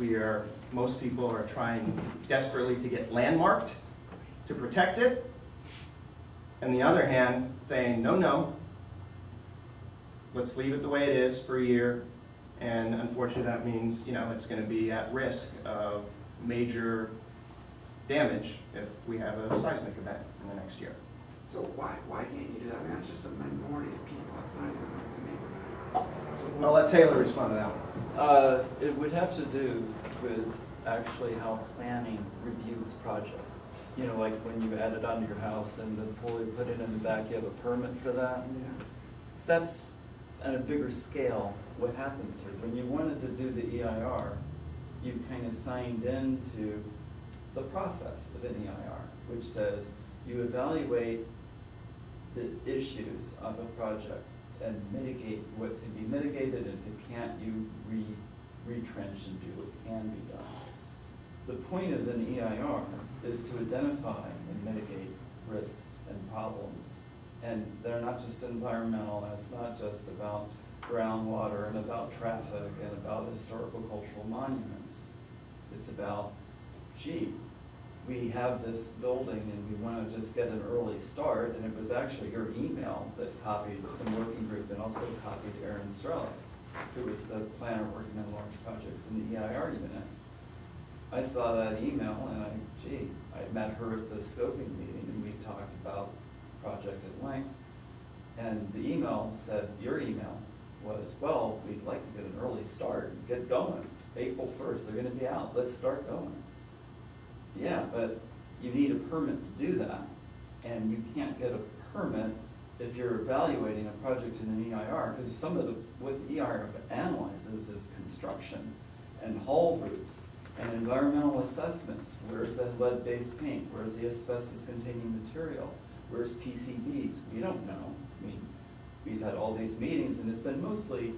most people are trying desperately to get landmarked to protect it. And the other hand, saying, no, let's leave it the way it is for a year. And unfortunately, that means, it's going to be at risk of major damage if we have a seismic event in the next year. So why can't you do that? I mean, that's just a minority of people. It's not even like the neighborhood. So I'll let Taylor respond to that one. It would have to do with actually how planning reviews projects. Like when you add it onto your house and before you put it in the back, you have a permit for that. Yeah. That's at a bigger scale what happens here. When you wanted to do the EIR, you kind of signed into the process of an EIR, which says you evaluate the issues of a project and mitigate what can be mitigated, and if it can't, you retrench and do what can be done. The point of an EIR is to identify and mitigate risks and problems. And they're not just environmental, and it's not just about groundwater and about traffic and about historical cultural monuments. It's about, we have this building and we want to just get an early start, and it was actually your email that copied some working group and also copied Aaron Strelick, who was the planner working on large projects in the EIR unit. I saw that email and I met her at the scoping meeting and we talked about the project at length. And the email said, your email was, well, we'd like to get an early start, get going. April 1st, they're gonna be out, let's start going. Yeah, but you need a permit to do that. And you can't get a permit if you're evaluating a project in an EIR, because what the EIR analyzes is construction and haul routes and environmental assessments. Where's that lead-based paint? Where's the asbestos-containing material? Where's PCBs? We don't know. I mean, we've had all these meetings, and it's been mostly,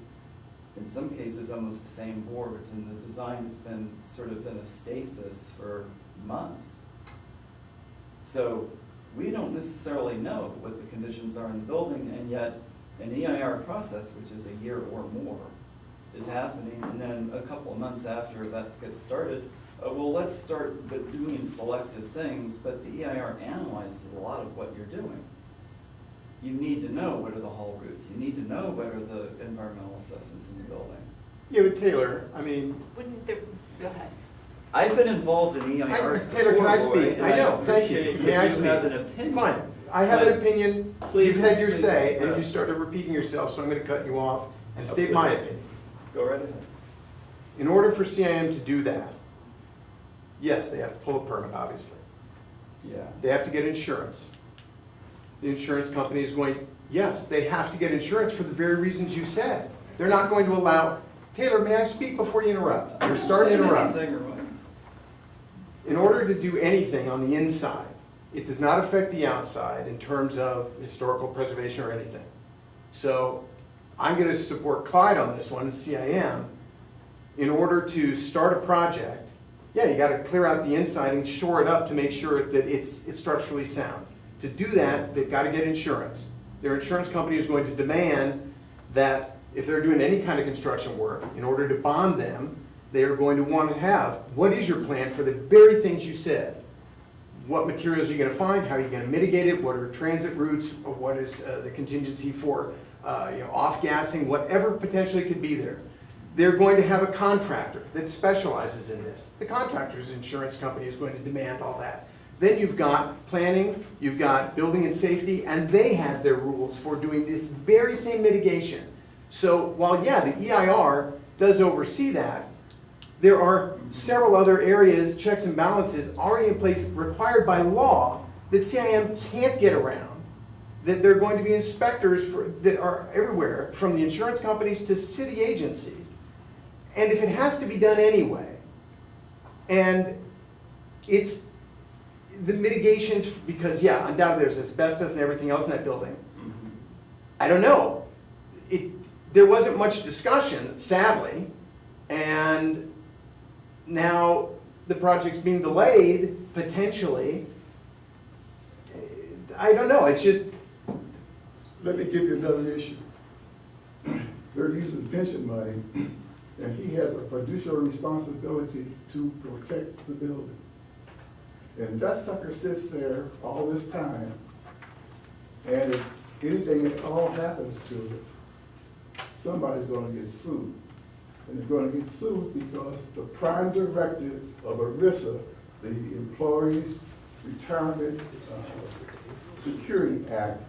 in some cases, almost the same boards, and the design has been sort of in a stasis for months. So we don't necessarily know what the conditions are in the building, and yet an EIR process, which is a year or more, is happening, and then a couple of months after that gets started, well, let's start doing selective things, but the EIR analyzes a lot of what you're doing. You need to know what are the haul routes. You need to know what are the environmental assessments in the building. Yeah, but Taylor, I mean. Wouldn't there, go ahead. I've been involved in EIRs Taylor, can I before, speak? Roy, I know, thank you. appreciate May I that you speak? have an opinion. Fine, I have an but opinion, please- you've had your please say, and express. you started repeating yourself, so I'm gonna cut you off and Oh, state my please. opinion. Go right ahead. In order for CIM to do that, yes, they have to pull a permit, obviously. Yeah. They have to get insurance. The insurance company is going, yes, they have to get insurance for the very reasons you said. They're not going to allow, Taylor, may I speak before you interrupt? You're starting to interrupt. In order to do anything on the inside, it does not affect the outside in terms of historical preservation or anything. So I'm going to support Clyde on this one, CIM. In order to start a project, yeah, you gotta clear out the inside and shore it up to make sure that it's structurally sound. To do that, they've gotta get insurance. Their insurance company is going to demand that if they're doing any kind of construction work, in order to bond them, they are going to want to have, what is your plan for the very things you said? What materials are you going to find? How are you going to mitigate it? What are transit routes? Or what is the contingency for off-gassing? Whatever potentially could be there. They're going to have a contractor that specializes in this. The contractor's insurance company is going to demand all that. Then you've got planning, you've got building and safety, and they have their rules for doing this very same mitigation. So while, yeah, the EIR does oversee that, there are several other areas, checks and balances already in place required by law that CIM can't get around, that there are going to be inspectors that are everywhere, from the insurance companies to city agencies. And if it has to be done anyway, and it's the mitigations, because yeah, undoubtedly there's asbestos and everything else in that building. I don't know. There wasn't much discussion, sadly, and now the project's being delayed, potentially. I don't know, it's just... Let me give you another issue. They're using pension money, and he has a fiduciary responsibility to protect the building. And that sucker sits there all this time, and if anything at all happens to it, somebody's gonna get sued. And they're gonna get sued because the prime directive of ERISA, the Employees Retirement Security Act,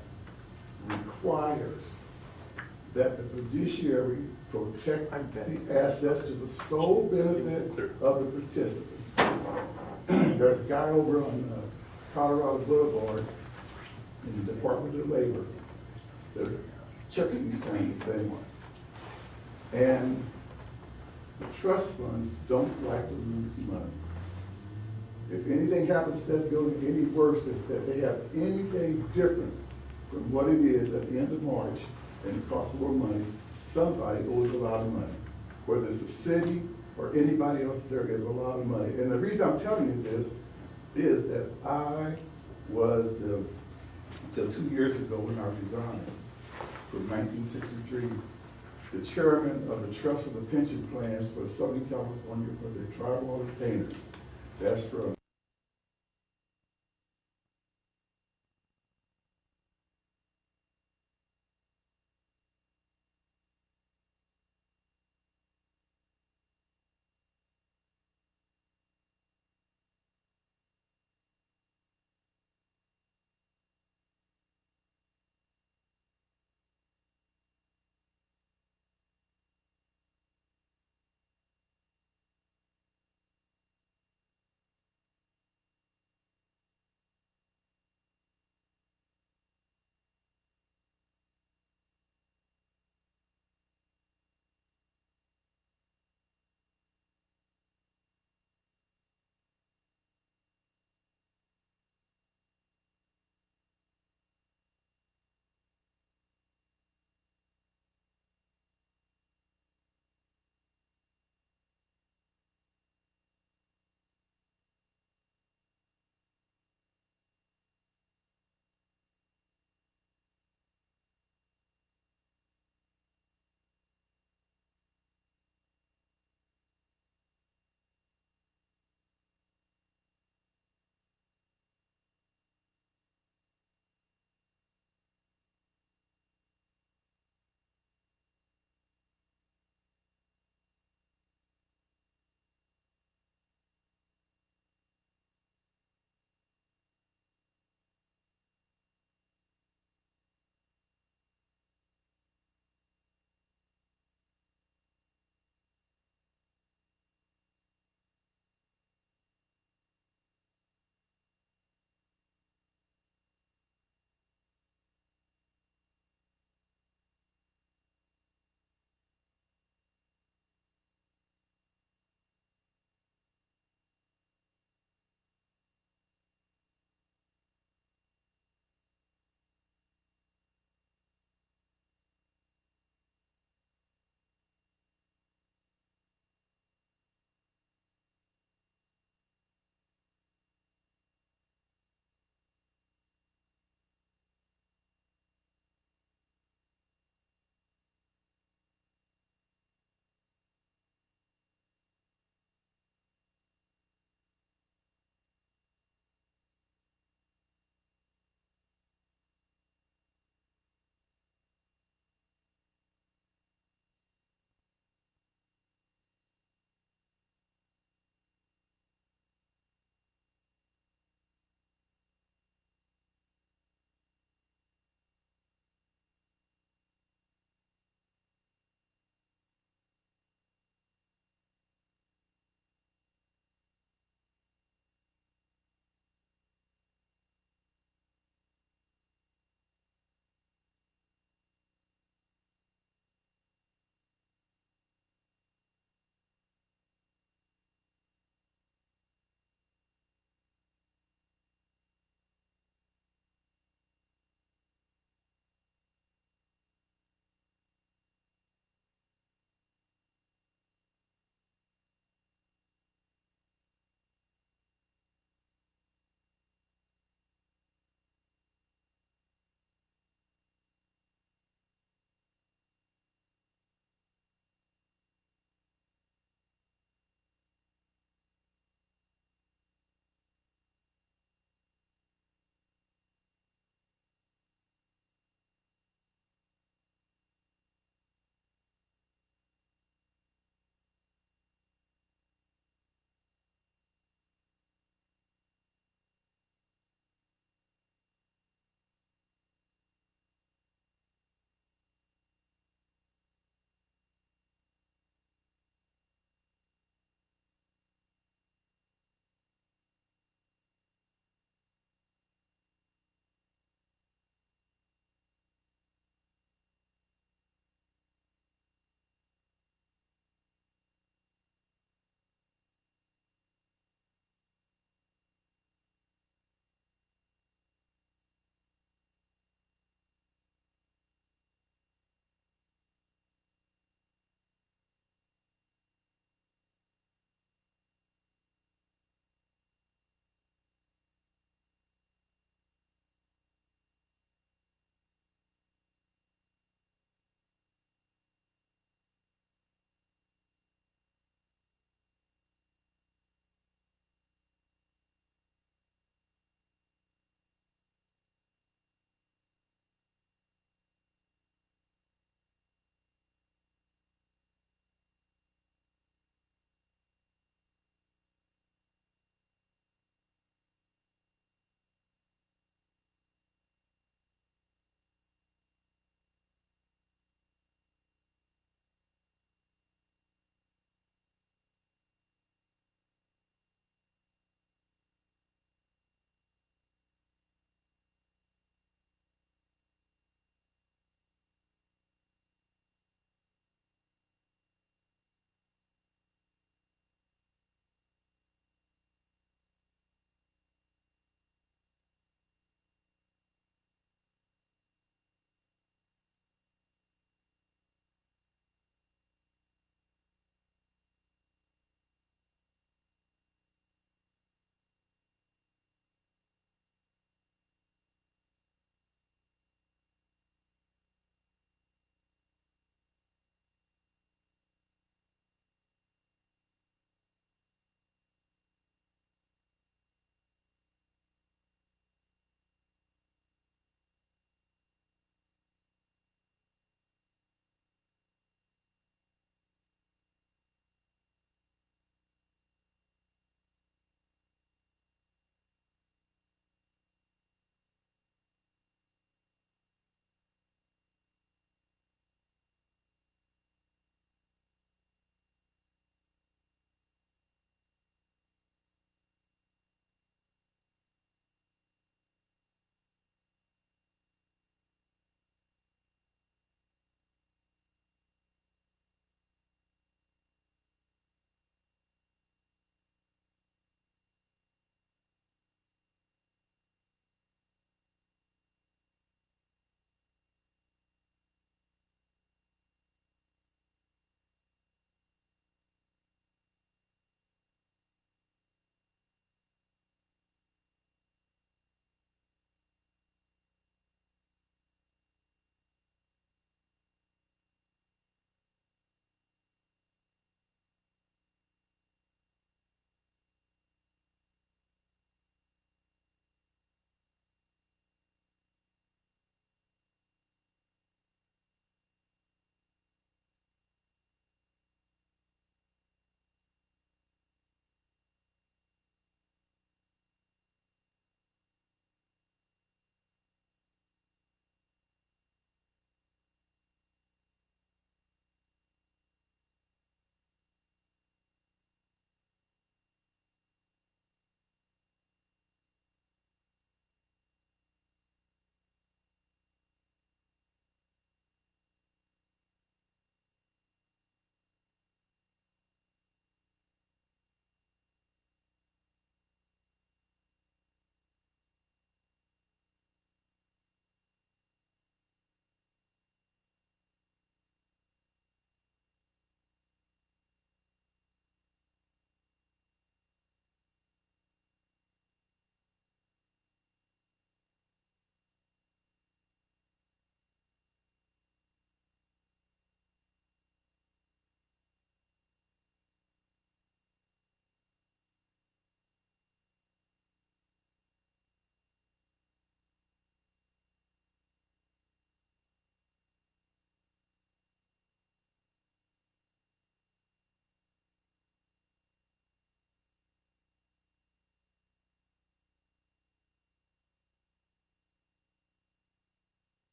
requires that the fiduciary protect the assets to the sole benefit of the participants. There's a guy over on Colorado Boulevard in the Department of Labor that checks these kinds of things. And the trust funds don't like to lose money. If anything happens to that building any worse, is that they have anything different from what it is at the end of March and it costs more money, somebody owes a lot of money. Whether it's the city or anybody else, there is a lot of money. And the reason I'm telling you this is that I was, until 2 years ago when I resigned from 1963, the chairman of the Trust for the Pension Plans for Southern California for the Tribal Painters. That's from